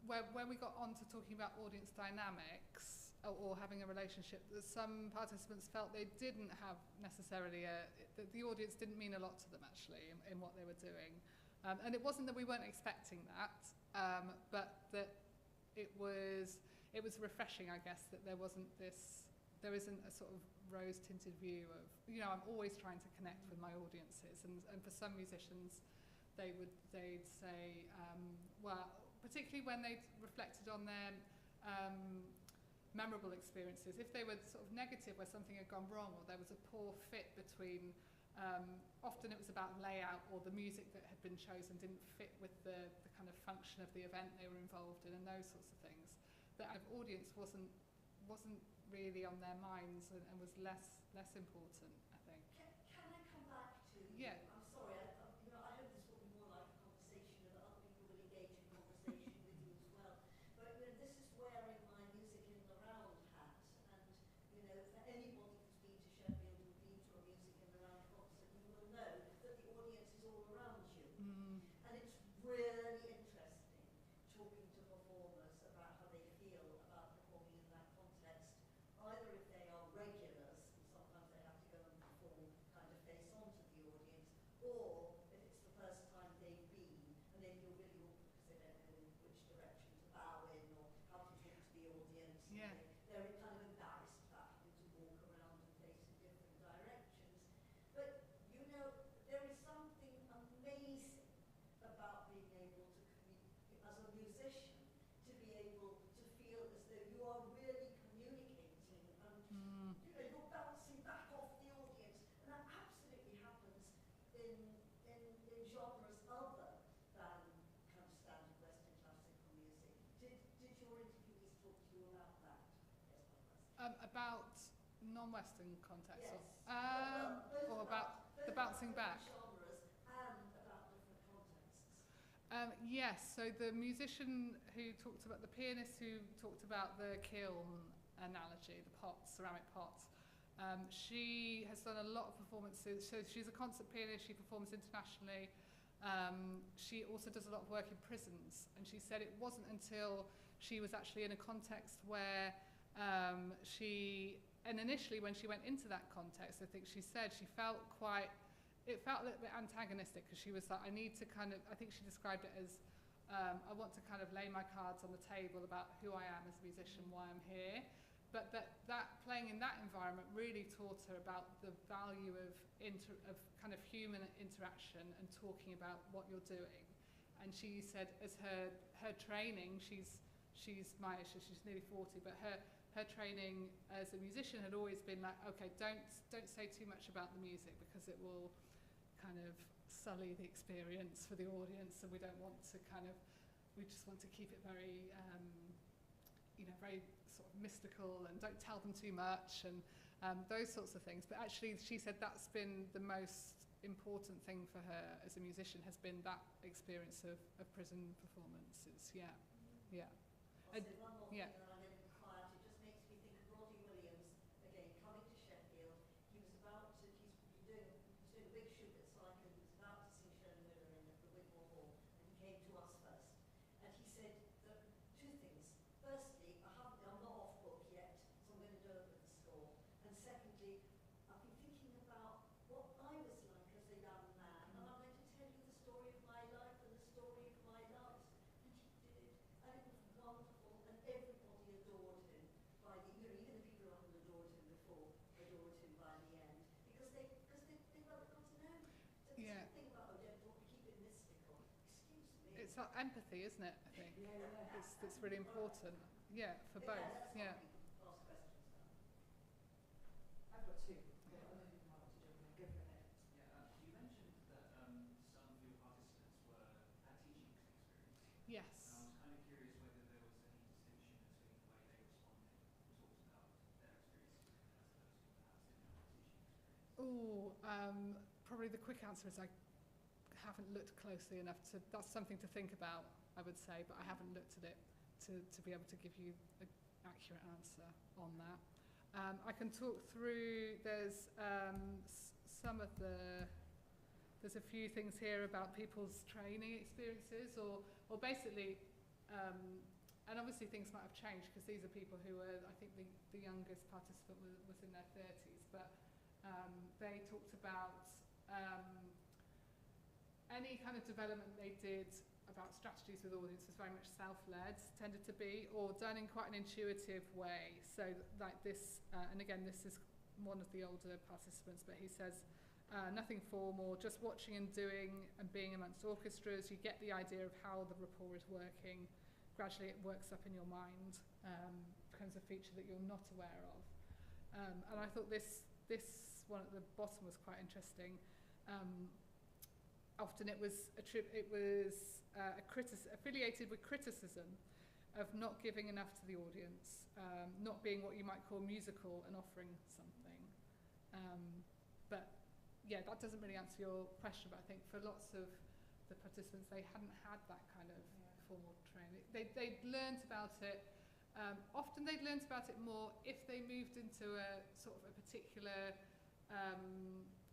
S2: when we got on to talking about audience dynamics or having a relationship, that some participants felt they didn't have necessarily that the audience didn't mean a lot to them actually in what they were doing. And it wasn't that we weren't expecting that, but that it was refreshing, I guess, that there isn't a sort of rose-tinted view of, I'm always trying to connect with my audiences, and for some musicians, they'd say, well, particularly when they reflected on their memorable experiences, if they were sort of negative where something had gone wrong or there was a poor fit between, often it was about layout or the music that had been chosen didn't fit with the kind of function of the event they were involved in and those sorts of things, that audience wasn't really on their minds and was less important, I think.
S3: Can I come back to?
S2: Yeah.
S3: I'm sorry. I hope this will be more like a conversation, and that other people will engage in conversation with you as well. But this is wearing my music in the round hat, and for anybody who's been to Sheffield and been to a music in the round concert, you will know that the audience is all around you, and it's really interesting talking to performers about how they feel about performing in that context. Either if they are regulars, and sometimes they have to go and perform kind of face on to the audience, or if it's the first time they've been and they feel really awkward because they don't know which direction to bow in or how to talk to the audience.
S2: Yeah.
S3: They're kind of embarrassed about having to walk around and face in different directions. But there is something amazing about being able to as a musician, to be able to feel as though you are really communicating and you're bouncing back off the audience, and that absolutely happens in genres other than kind of standard Western classical music. Did your interviewees talk to you about that? Yes,
S2: About non-Western contexts,
S3: yes.
S2: or about the bouncing back.
S3: Genres and about different contexts.
S2: Yes, so the musician who talked about, the pianist who talked about the kiln analogy, the pots, ceramic pots, she has done a lot of performances. So she's a concert pianist, she performs internationally. She also does a lot of work in prisons, and she said it wasn't until she was actually in a context where initially when she went into that context, I think she said she felt it felt a little bit antagonistic, because she was like, I think she described it as, I want to kind of lay my cards on the table about who I am as a musician, why I'm here. But that playing in that environment really taught her about the value of kind of human interaction and talking about what you're doing. And she said, as her training, she's my age, so she's nearly 40, but her training as a musician had always been like, okay, don't say too much about the music, because it will kind of sully the experience for the audience, and we just want to keep it very very sort of mystical, and don't tell them too much, and those sorts of things. But actually she said that's been the most important thing for her as a musician, has been that experience of prison performances. Yeah.
S3: I'll say one more thing,
S2: yeah.
S3: and I'm going to be quiet. It just makes me think of Roddy Williams, again, coming to Sheffield. He's doing a big shoot at Cycle. He was about to sing Shirley Miller in the Wigmore Hall, and he came to us first. And he said that two things. Firstly, I'm not off book yet, so I'm going to do it with the score. And secondly, I've been thinking about what I was like as a young man, and I'm going to tell you the story of my life and the story of my life. And he did it, and it was wonderful, and everybody adored him. Even the people who hadn't adored him before adored him by the end, because they got to know him. So
S2: Yeah.
S3: Think about, keep it mystical. Excuse me.
S2: It's that empathy, isn't it, I think?
S3: Yeah.
S2: It's really important. Yeah, for both. Yeah.
S3: Ask questions now.
S1: I've got two. I don't know if you might want to jump in. Go for it.
S4: Yeah, you mentioned that some of your participants had teaching experience.
S2: Yes.
S4: And I was kind of curious whether there was any distinction between the way they responded or talked about their experiences as those who perhaps didn't have teaching experience.
S2: Probably the quick answer is I haven't looked closely enough to. That's something to think about, I would say, but I haven't looked at it to be able to give you an accurate answer on that. I can talk through. There's some of there's a few things here about people's training experiences, or basically, and obviously things might have changed because these are people who were, I think the youngest participant was in their 30s, but they talked about any kind of development they did about strategies with audiences very much self-led, tended to be, or done in quite an intuitive way. So like this, and again, this is one of the older participants, but he says, nothing formal, just watching and doing and being amongst orchestras, you get the idea of how the rapport is working. Gradually it works up in your mind, becomes a feature that you're not aware of. And I thought this one at the bottom was quite interesting. Often it was affiliated with criticism of not giving enough to the audience, not being what you might call musical and offering something. But yeah, that doesn't really answer your question, but I think for lots of the participants, they hadn't had that kind of formal training. They'd learned about it. Often they'd learned about it more if they moved into a sort of a particular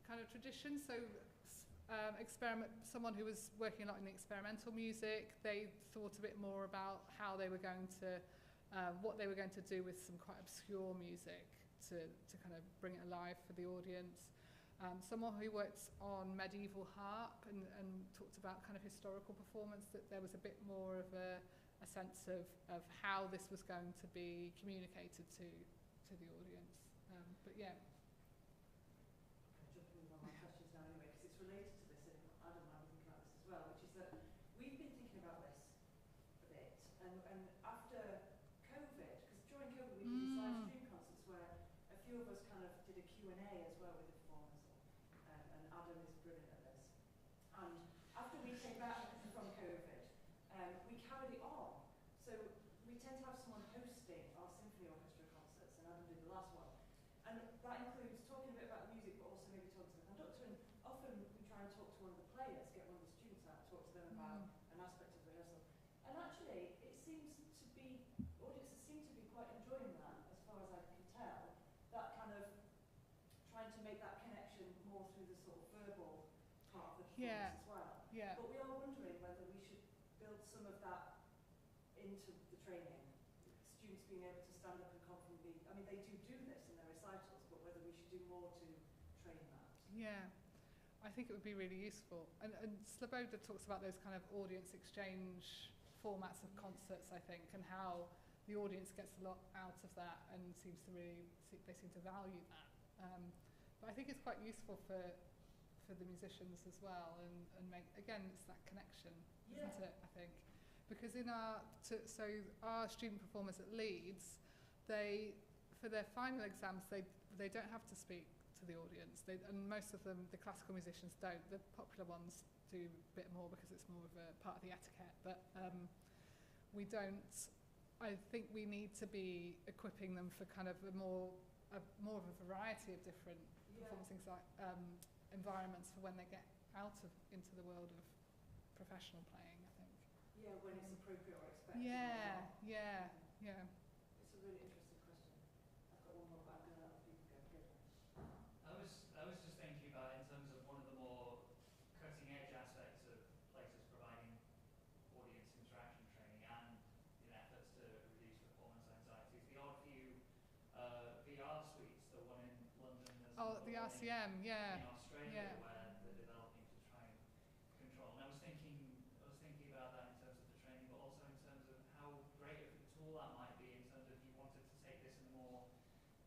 S2: kind of tradition. So someone who was working a lot in the experimental music, they thought a bit more about how they were going to, what they were going to do with some quite obscure music to kind of bring it alive for the audience. Someone who worked on medieval harp and talked about kind of historical performance, that there was a bit more of a sense of how this was going to be communicated to the audience. But yeah.
S1: I'm jumping in on my questions now anyway, because it's related to this, and Adam might be thinking about this as well, which is that we've been thinking about this a bit, and after COVID, because during COVID we did these live stream concerts where a few of us kind of did a Q&A as well with the performers, and Adam is brilliant at this. And after we came back from COVID, we carried it on. So we tend to have someone hosting our symphony orchestra concerts, and Adam did the last one. And that includes talking a bit about the music, but also maybe talking to the conductor. And often we try and talk to one of the players, get one of the students out, talk to them about an aspect of rehearsal. And actually, it seems to be, audiences seem to be quite enjoying that, as far as I can tell. That kind of trying to make that connection more through the sort of verbal part of the performance as well.
S2: Yeah.
S1: But we are wondering whether we should build some of that into the training. Students being able to stand up and confidently, I mean, they do this in their recitals, but whether we should do more to train that.
S2: Yeah, I think it would be really useful. And Sloboda talks about those kind of audience exchange formats of concerts, I think, and how the audience gets a lot out of that and they seem to value that. But I think it's quite useful for the musicians as well, and make, again, it's that connection, isn't it, I think? Because in our student performers at Leeds, for their final exams, they don't have to speak to the audience, and most of them, the classical musicians don't. The popular ones do a bit more because it's more of a part of the etiquette, but we don't. I think we need to be equipping them for kind of more of a variety of different performance things, like environments for when they get into the world of professional playing, I think.
S1: Yeah, when it's appropriate or expected.
S2: Yeah.
S1: It's a really interesting question. I've got one more, but I'm going to let other people go. Good.
S4: I was just thinking about, in terms of one of the more cutting edge aspects of places providing audience interaction training and in efforts to reduce performance anxiety, is the Oddview VR suites, the one in London,
S2: The RCM,
S4: in Australia, where they're developing to try and control. And I was thinking about that in terms of the training, but also in terms of how great of a tool that might be, in terms of if you wanted to take this in a more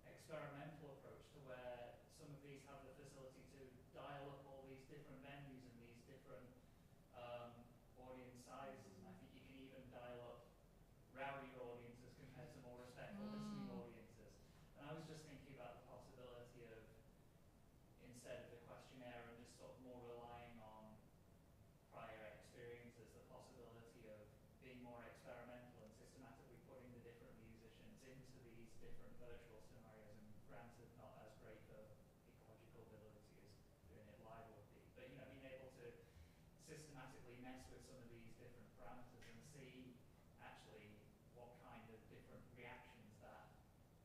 S4: experimental approach, to where some of these have the facility to dial up all these different venues and these different audience sizes. And I think you can even dial up rowdier audiences compared to more respectful listening audiences. And I was just thinking about the possibility of, instead of the questionnaire and just sort of more relying on prior experiences, the possibility of being more experimental and systematically putting the different musicians into these different virtual scenarios. And granted, not as great for ecological ability as doing it live would be, but being able to systematically mess with some of these different parameters and see actually what kind of different reactions that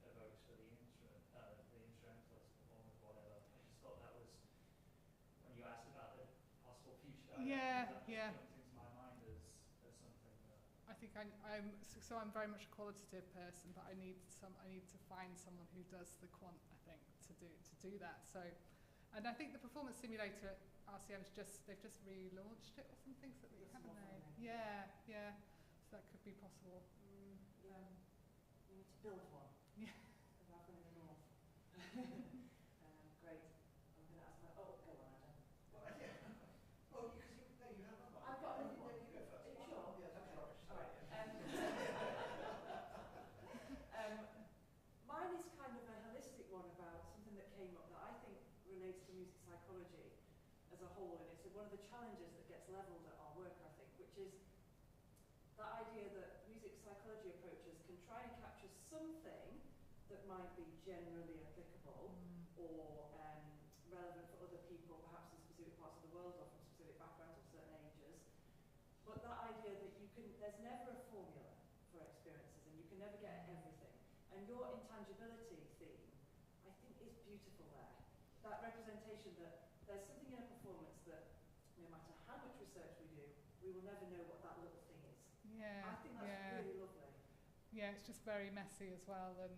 S4: evokes for the instrumentalist, performers, whatever. I just thought that was
S2: Yeah,
S4: that just
S2: yeah.
S4: jumped into my mind as something that.
S2: I think I'm very much a qualitative person, but I need to find someone who does the quant. I think to do that. So, and I think the performance simulator at RCM's they've just relaunched it or something, so that you haven't they? Yeah, yeah. So that could be possible.
S1: Yeah. We need to build one.
S2: Yeah.
S1: Because I've been in the north. Great. I'm going to ask my. Oh, go on, Adam.
S5: Well, yeah. Oh, because you have one.
S1: I've got
S5: one.
S1: another one.
S5: You go first.
S1: Are you sure?
S5: Yeah, that's
S1: Okay.
S5: rubbish.
S1: All right. Mine is kind of a holistic one about something that came up that I think relates to music psychology as a whole, and it's one of the challenges that gets levelled at our work, I think, which is that idea that music psychology approaches can try and capture something that might be generally applicable or relevant for other people, perhaps in specific parts of the world or from specific backgrounds or certain ages. But that idea that there's never a formula for experiences and you can never get everything. And your intangibility theme, I think, is beautiful there. That representation that there's something in a performance that no matter how much research we do, we will never know what that little thing is.
S2: Yeah.
S1: I think that's really lovely.
S2: Yeah, it's just very messy as well and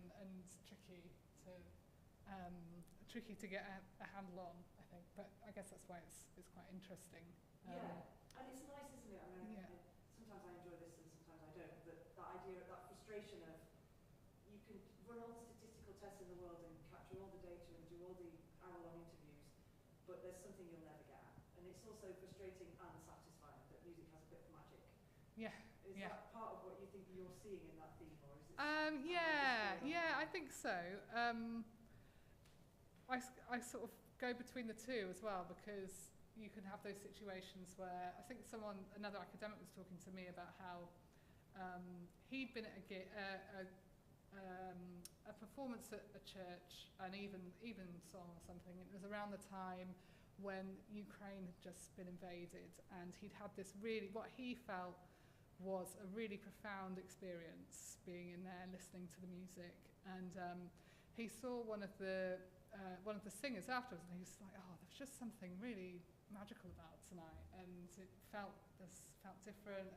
S2: tricky to get a handle on, I think. But I guess that's why it's quite interesting.
S1: Yeah, and it's nice, isn't it? I mean,
S2: Yeah.
S1: sometimes I enjoy this and sometimes I don't. But that idea, that frustration of you can run all the statistical tests in the world and capture all the data and do all the hour-long interviews, but there's something you'll never get at. And it's also frustrating and satisfying that music has a bit of magic.
S2: Yeah.
S1: Is
S2: Yeah.
S1: that part of what you think you're seeing in that theme, or is it?
S2: Yeah, I think so. I sort of go between the two as well, because you can have those situations where I think another academic was talking to me about how he'd been at a performance at a church, an even song or something. It was around the time when Ukraine had just been invaded, and he'd had this what he felt was a really profound experience being in there, listening to the music, and he saw one of the singers afterwards, and he was like, "Oh, there's just something really magical about tonight," and it felt different,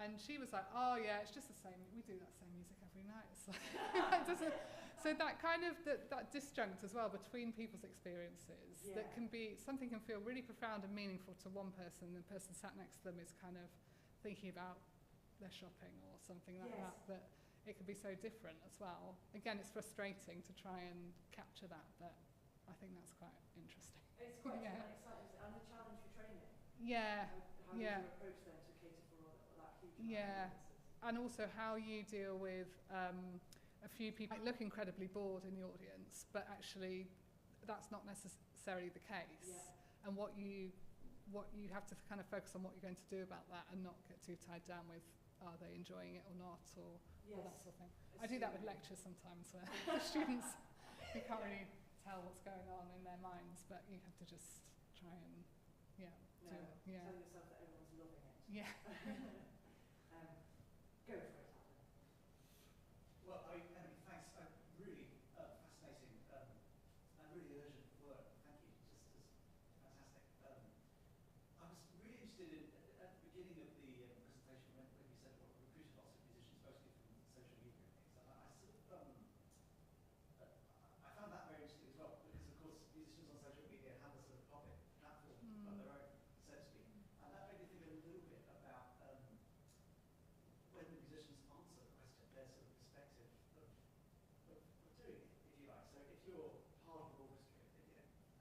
S2: and she was like, "Oh yeah, it's just the same. We do that same music every night." It's like, it doesn't. So that kind of that disjunct as well between people's experiences, that can be something can feel really profound and meaningful to one person, and the person sat next to them is kind of thinking about their shopping or something like that. That it can be so different as well. Again, it's frustrating to try and capture that, but I think that's quite interesting.
S1: It's quite exciting, and a challenge for training.
S2: Yeah.
S1: How do you approach them to cater for all that huge amount of audiences?
S2: And also how you deal with a few people look incredibly bored in the audience, but actually that's not necessarily the case. Yeah. And what you have to kind of focus on what you're going to do about that, and not get too tied down with are they enjoying it or not, or that sort of thing. I do that with lectures sometimes where the students, you can't really tell what's going on in their minds, but you have to just try and do it. Yeah.
S1: Tell yourself that everyone's loving it.
S2: Yeah.
S1: Go for it, Alan.
S5: Well, I mean, Emily, thanks. Really fascinating and really urgent work. Thank you. Just fantastic. I was really interested in, at the beginning of the presentation when you said, well, recruited lots of musicians, mostly from social media and things. And I found that very interesting as well, because of course musicians on social media have a sort of public platform of their own, so to speak. And that made me think a little bit about when the musicians answer the question, their sort of perspective of doing it, if you like. So if you're part of an orchestra,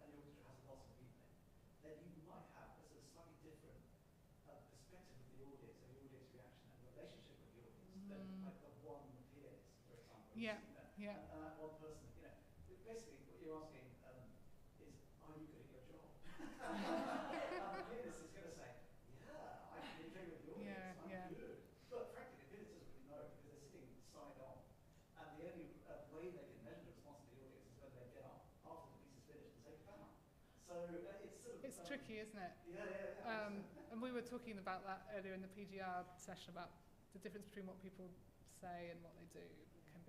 S5: and the orchestra has lots of people in, then you might have a sort of slightly different perspective of the audience and the audience reaction and relationship with the audience than like the one pianist, for example.
S2: Yeah.
S5: And that one person, basically what you're asking is, are you good at your job? And the pianist is going to say, yeah, I can engage with the audience, I'm good. But frankly, the pianist doesn't really know, because they're sitting side on. And the only way they can measure the response to the audience is when they get up after the piece is finished and take a bow. So it's sort of...
S2: It's tricky, isn't it?
S5: Yeah.
S2: And we were talking about that earlier in the PGR session, about the difference between what people say and what they do can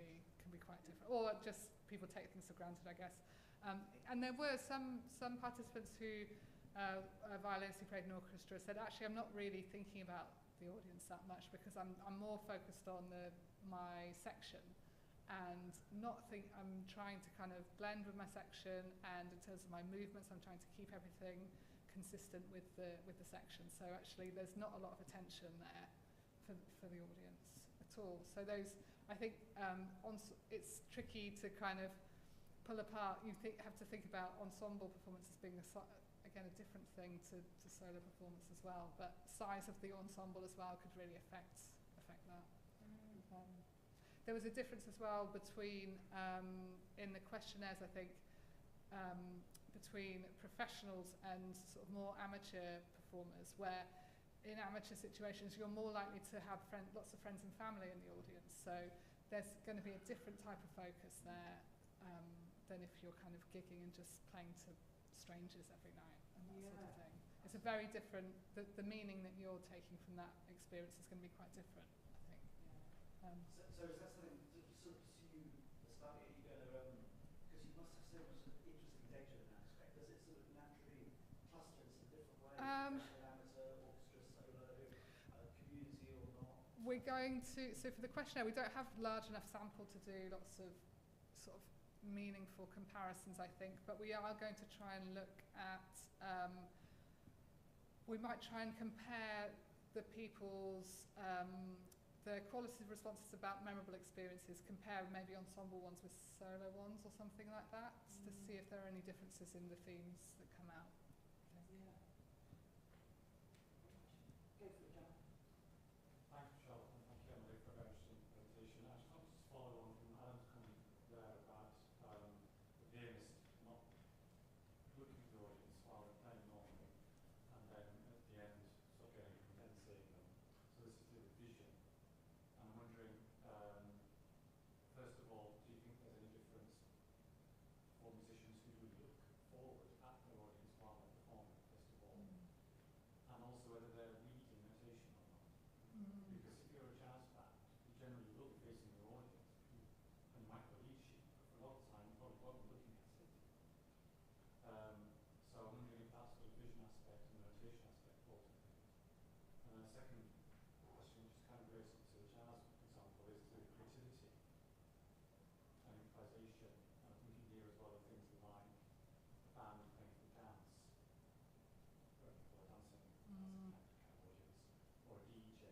S2: be quite different. Or just people take things for granted, I guess. And there were some participants who a violinist who played in orchestra, said, actually, I'm not really thinking about the audience that much because I'm more focused on my section and I'm trying to kind of blend with my section, and in terms of my movements, I'm trying to keep everything consistent with the section. So actually, there's not a lot of attention there for the audience at all. So those, I think, it's tricky to kind of pull apart. You have to think about ensemble performance as being again a different thing to solo performance as well. But size of the ensemble as well could really affect that. There was a difference as well between in the questionnaires, I think, between professionals and sort of more amateur performers, where in amateur situations you're more likely to have lots of friends and family in the audience. So there's going to be a different type of focus there than if you're kind of gigging and just playing to strangers every night and that sort of thing. It's a very different, the meaning that you're taking from that experience is going to be quite different, I think.
S5: So is that something that you sort of pursue as part of you're going to, because you must have so much interesting data in that aspect, does it sort of naturally cluster in some different ways, amateur, orchestra, solo, community or not?
S2: We're going to, so for the questionnaire, we don't have large enough sample to do lots of sort of meaningful comparisons, I think, but we are going to try and look at, we might try and compare the people's, the qualitative responses about memorable experiences, compare maybe ensemble ones with solo ones or something like that, to see if there are any differences in the themes that come out.
S1: Yeah. Go for it, John.
S6: Thanks, Michelle, and thank you, Emily, for a very interesting presentation. I just want to follow on from Adam's comment there about the pianist not looking at the audience while they're playing normally, and then at the end sort of getting compensating them. So this is to do with vision. And I'm wondering, first of all, do you think there's any difference for musicians who look forward at their audience while they're performing, first of all? And also whether they're reading notation or not. Because if you're a jazz band, you generally will be facing your audience, and you might have a lead sheet, but for a lot of the time you probably won't be looking at it. So I'm wondering if that sort of vision aspect and the notation aspect brought in things. And then the second question, which is kind of related to the jazz example, is to creativity and improvisation. And I'm thinking here as well of things like a band playing for dance, where people are dancing as a kind of audience, or a DJ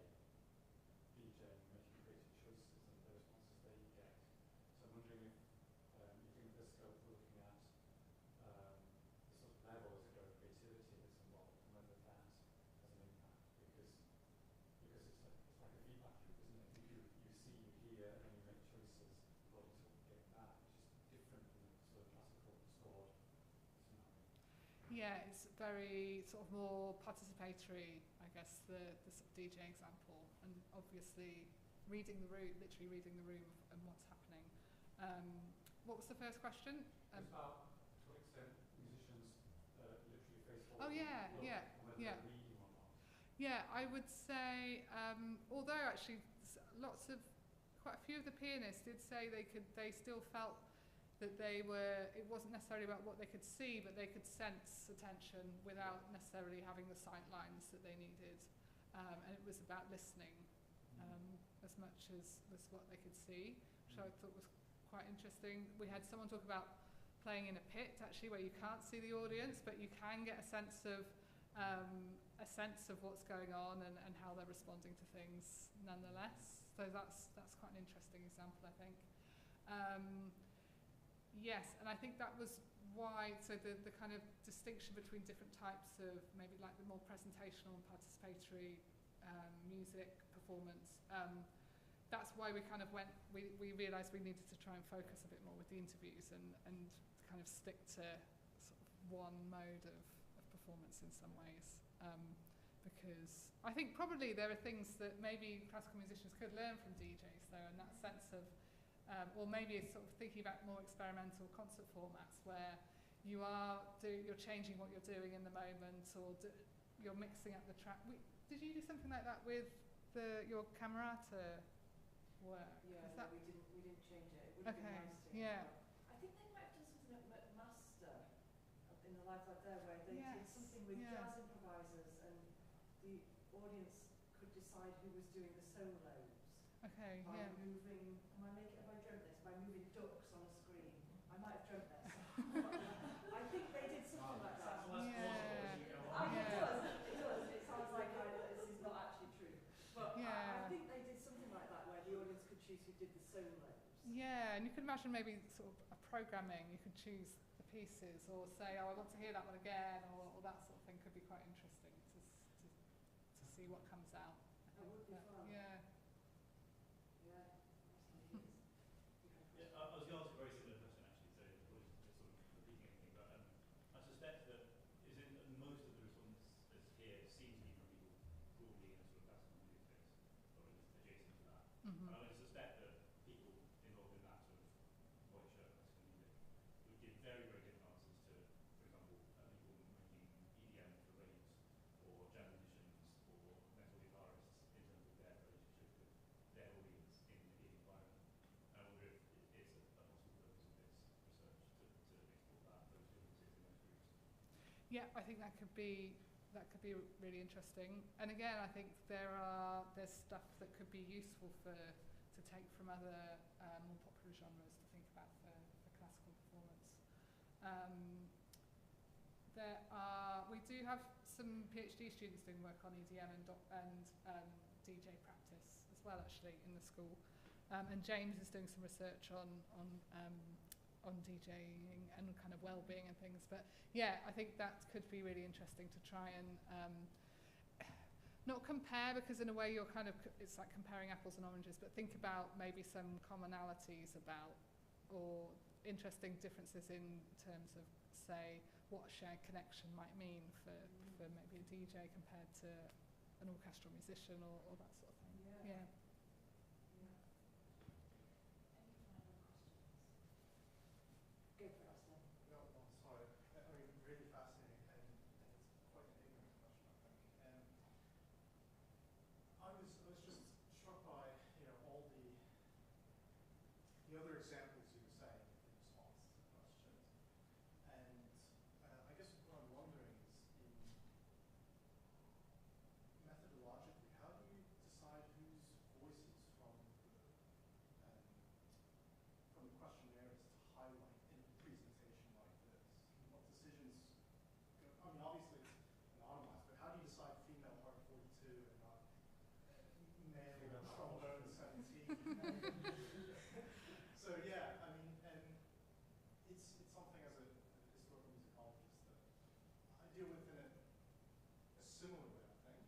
S6: making creative choices and the responses they get. So I'm wondering if you think there's scope for looking at the sort of level, as it were, of creativity that's involved, and whether that has an impact, because it's like a feedback loop, isn't it? If you see, you hear, and then you make choices, the audience will get back, which is different from the sort of classical scored scenario.
S2: Yeah, it's very sort of more participatory, I guess, the sort of DJ example, and obviously reading the room, literally reading the room and what's happening. What was the first question?
S6: It's about to what extent musicians literally face forward.
S2: Oh yeah,
S6: and look,
S2: yeah,
S6: and whether
S2: yeah.
S6: they're reading or not.
S2: Yeah, I would say, although actually quite a few of the pianists did say they still felt that it wasn't necessarily about what they could see, but they could sense attention without necessarily having the sight lines that they needed. And it was about listening as much as what they could see, which I thought was quite interesting. We had someone talk about playing in a pit, actually, where you can't see the audience, but you can get a sense of what's going on and how they're responding to things nonetheless. So that's quite an interesting example, I think. Yes, and I think that was why, so the kind of distinction between different types of maybe like the more presentational and participatory music performance, that's why we kind of we realised we needed to try and focus a bit more with the interviews and kind of stick to sort of one mode of performance in some ways. Because I think probably there are things that maybe classical musicians could learn from DJs though, in that sense of, or maybe it's sort of thinking about more experimental concert formats where you're changing what you're doing in the moment, or you're mixing up the track. Did you do something like that with your camerata work?
S1: Yeah,
S2: Is
S1: no,
S2: that
S1: we didn't change it. It would have
S2: okay?
S1: been nice to.
S2: Yeah.
S1: I think they might have done something at McMaster in the Live Lab there, where they did
S2: Yes,
S1: something with
S2: yeah.
S1: jazz improvisers, and the audience could decide who was doing the solos
S2: Okay,
S1: by
S2: yeah.
S1: moving. Have I dreamt this? By moving ducks on a screen. I might have dreamt this. But I think they did something like that.
S4: Sounds less plausible as you go on.
S1: It does. It does. It sounds like this is not actually true. But
S2: Yeah.
S1: I think they did something like that, where the audience could choose who did the solos.
S2: Yeah, and you can imagine maybe sort of a programming, you could choose the pieces or say, oh, I want to hear that one again, or that sort of thing could be quite interesting to see what comes out.
S1: That would be fun.
S2: Yeah.
S1: Yeah, absolutely is.
S7: Yeah, I was going to ask a very similar question actually, so it's sort of repeating everything, but I suspect that most of the responses here seem to be from people broadly in a sort of classical music space, or at least adjacent to that.
S2: Mm-hmm.
S7: And I would suspect that people involved in that sort of white shirt classical music would give very, very different answers to, for example, people making EDM for raves, or jazz musicians, or metal guitarists in terms of their relationship with their audience in the gig environment. I wonder if it's a possible purpose of this research to explore those differences in those groups.
S2: Yeah, I think that could be really interesting. And again, I think there's stuff that could be useful to take from other more popular genres to think about for classical performance. We do have some PhD students doing work on EDM and DJ practice as well, actually, in the school. And James is doing some research on DJing and kind of well-being and things. But yeah, I think that could be really interesting to try and not compare, because in a way it's like comparing apples and oranges, but think about maybe some commonalities about, or interesting differences in terms of, say, what a shared connection might mean for maybe a DJ compared to an orchestral musician or that sort of thing. Yeah.
S1: Go for it, Aslan.
S6: No, sorry. I mean, really fascinating, and it's quite an ignorant question, I think. I was just struck by all the other examples you were saying in response to the questions, and I guess what I'm wondering is, methodologically, how do you decide whose voices from the questionnaires to highlight in a presentation like this? What decisions go, I mean, obviously it's anonymized, but how do you decide female part 42 and not male trombone 17? So yeah, I mean, and it's something as a historical musicologist that I deal with in a similar way, I think.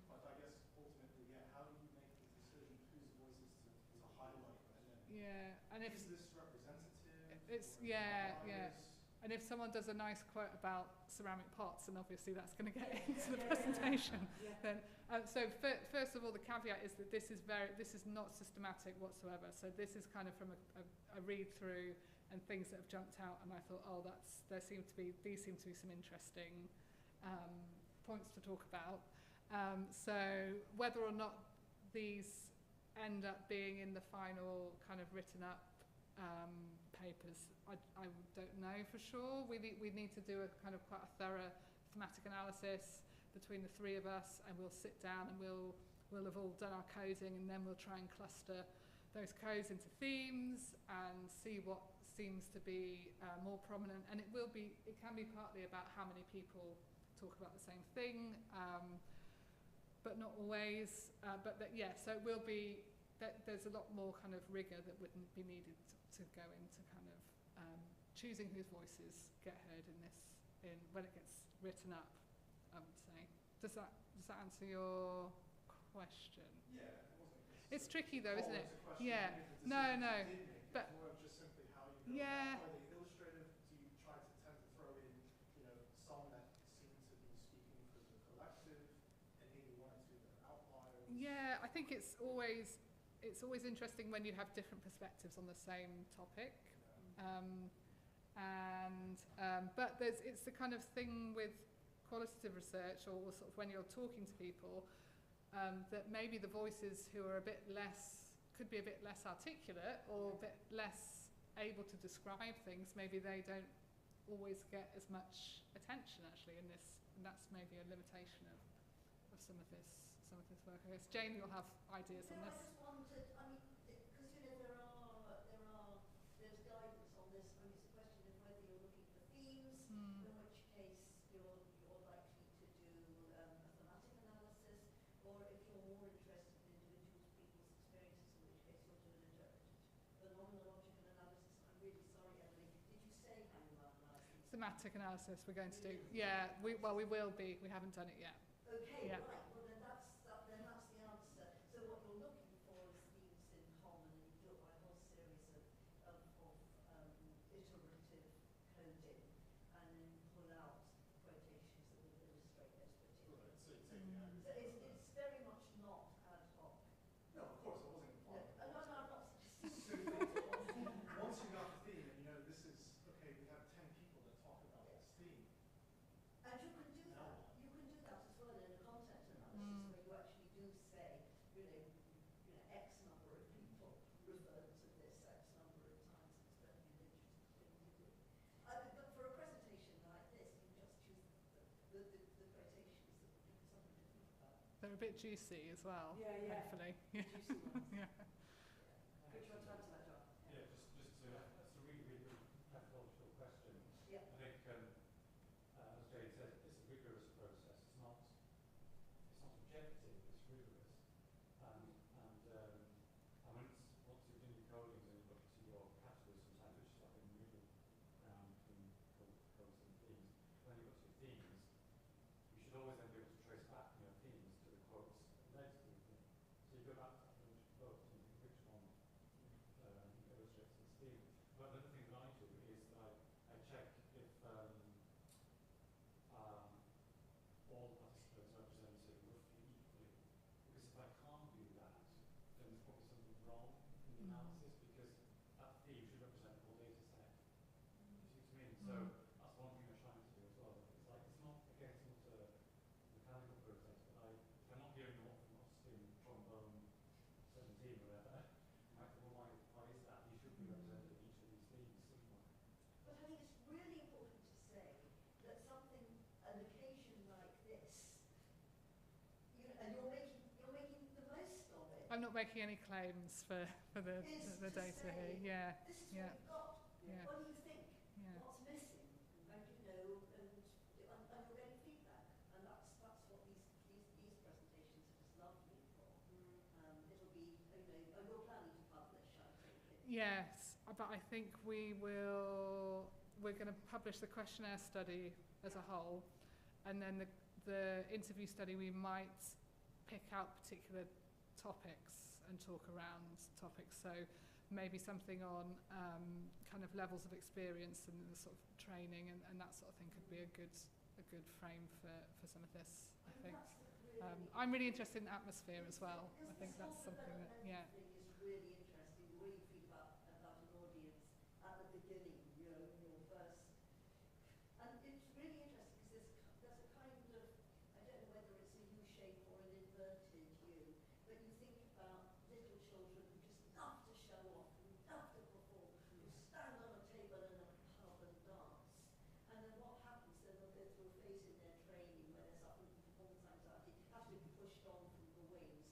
S6: But I guess ultimately, yeah, how do you make the decision whose voices to highlight, and then
S2: And if
S6: is this representative?
S2: it's
S6: or biased?
S2: And if someone does a nice quote about ceramic pots, and obviously that's going to get into the presentation, then so first of all, the caveat is that this is not systematic whatsoever. So this is kind of from a read through and things that have jumped out, and I thought, oh, these seem to be some interesting points to talk about. So whether or not these end up being in the final kind of written up papers, I don't know for sure. We need to do a kind of quite a thorough thematic analysis between the three of us, and we'll sit down and we'll have all done our coding, and then we'll try and cluster those codes into themes and see what seems to be more prominent. And it can be partly about how many people talk about the same thing, but not always. So it will be that there's a lot more kind of rigor that wouldn't be needed to go into kind of choosing whose voices get heard when it gets written up, I would say. Does that answer your question?
S6: Yeah, it wasn't.
S2: It's tricky though, isn't it?
S6: Yeah.
S2: No. But
S6: more of just simply how you go
S2: yeah.
S6: about. Are they illustrative? Do you try to tend to throw in, some that seem to be speaking for the collective, and maybe one or two that are outliers?
S2: Yeah, I think it's always interesting when you have different perspectives on the same topic. But it's the kind of thing with qualitative research, or sort of when you're talking to people, that maybe the voices who are could be a bit less articulate or a bit less able to describe things, maybe they don't always get as much attention actually in this, and that's maybe a limitation of some of this work. I guess Jane, you'll have ideas on
S3: I
S2: this.
S3: just wondered, I mean, because there's guidance on this. I mean, it's a question of whether you're looking for themes, in which case you're likely to do a thematic analysis, or if you're more interested in individuals, people's experiences, in which case you'll do a phenomenological analysis. I'm really sorry, Emily. Did you say how you analyse these?
S2: Thematic analysis we're going to do. Yeah, we will be. We haven't done it yet.
S3: Okay,
S2: yeah.
S3: Right. Well, then that's the answer. So what you're looking for is themes in common, and you do it by a whole series of iterative coding, and then pull out quotations that will illustrate those particular.
S6: Right. So
S3: So it's very much not ad hoc.
S5: No, of course, I wasn't implying.
S3: No, I'm not suggesting.
S5: Once you got the theme, and you know, this is, okay, we have 10 people that talk about this theme.
S3: And you can do that. You can do that as well in a content analysis, where you actually do say, X number of people referred to this X number of times. It's certainly an interesting thing to do. But for a presentation like this, you just choose the quotations that will give you something to think about.
S2: They're a bit juicy as well.
S1: Yeah.
S2: Hopefully.
S1: Juicy ones.
S2: Yeah.
S1: Put your time to that, John.
S6: yeah, just to, that's a really, really good methodological question.
S3: Yeah.
S6: I think, as Jane said, it's a rigorous process. It's not objective. It's rigorous. And once you've done your codings and you've got to your categories sometimes, which is like a middle ground between codes and themes. When you've got to your themes, you should always then be able to trace back your themes to the quotes that led to the theme. So you go back to that bunch of quotes and you think which one illustrates this theme. But another thing that I do is that I check if all the participants are represented roughly equally. Because if I can't do that, then there's probably something wrong in the analysis, because that theme should represent the whole data set. You see what I mean? So that's one thing I'm trying to do as well. It's like, it's not, again, it's not a mechanical process, but if I'm not hearing what from in trombone 17 or whatever, I might think, well, why is that? You should be represented in each of these themes somewhere.
S3: But I think it's really important to say that an occasion like this, and you're making the most of it.
S2: I'm not making any claims for the data here. Yeah.
S3: This is
S2: Yeah.
S3: what you've got.
S2: Yeah.
S3: What do you think?
S2: Yeah.
S3: What's missing? And you're getting feedback, and that's what these presentations are just lovely for. It'll be, and you're planning to publish, I take it.
S2: Yes, but I think we're going to publish the questionnaire study as a whole, and then the interview study we might pick out particular topics and talk around topics. So maybe something on kind of levels of experience and the sort of training and that sort of thing could be a good frame for some of this, I think. I'm really interested in atmosphere as well. I think that's something that, yeah.
S3: Thing is really interesting, the way you think about an audience at the beginning, your first. And it's really interesting because there's a kind of, I don't know whether it's a U shape or an inverted U, but you think about little children who just love to show off, who love to perform, who stand on a table in a pub and dance. And then what happens, then they'll go through a phase in their training where they're suffering from performance anxiety, have to be pushed on from the wings,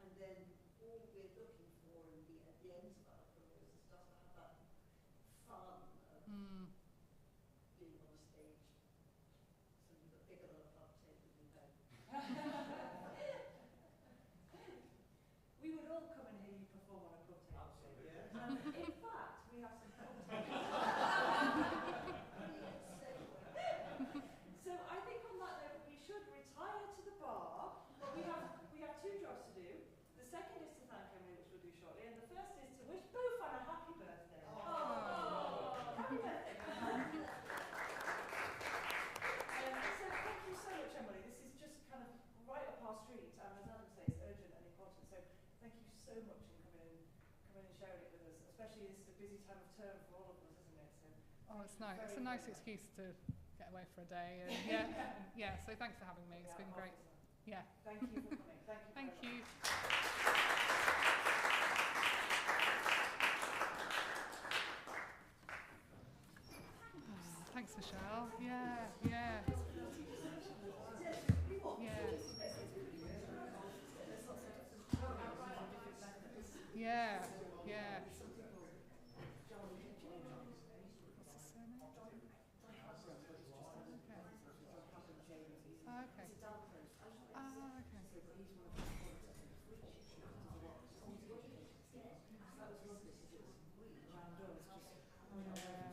S3: and then all we're looking for at the end of our careers is just to have that fun of being on a stage. So you've got bigger than a pub table,
S1: We would all come and hear you perform on a pub table.
S6: Absolutely.
S5: Yeah.
S1: In fact, we have some pub tables. So I think on that note, we should retire to the bar, but we have two jobs to do. The second is to thank Emily, which we'll do shortly, and the first is to wish Bofan a happy birthday. Happy birthday. So thank you so much, Emily. This is just kind of right up our street, and as Adam says, it's urgent and important. So thank you so much for coming and sharing it with us, especially this is a busy time of term for all of us, isn't it? So
S2: It's nice. It's a nice excuse to get away for a day. And yeah. So thanks for having me. It's been great. Yeah.
S1: Thank you for coming. Thank you.
S2: Thank you. Thanks Thanks, Michelle. Yeah, yeah. Yeah. Yeah, yeah. What's his surname? Okay. Okay.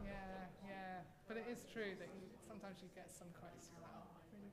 S2: Yeah, yeah. But it is true that sometimes you get some quotes you're like, oh, really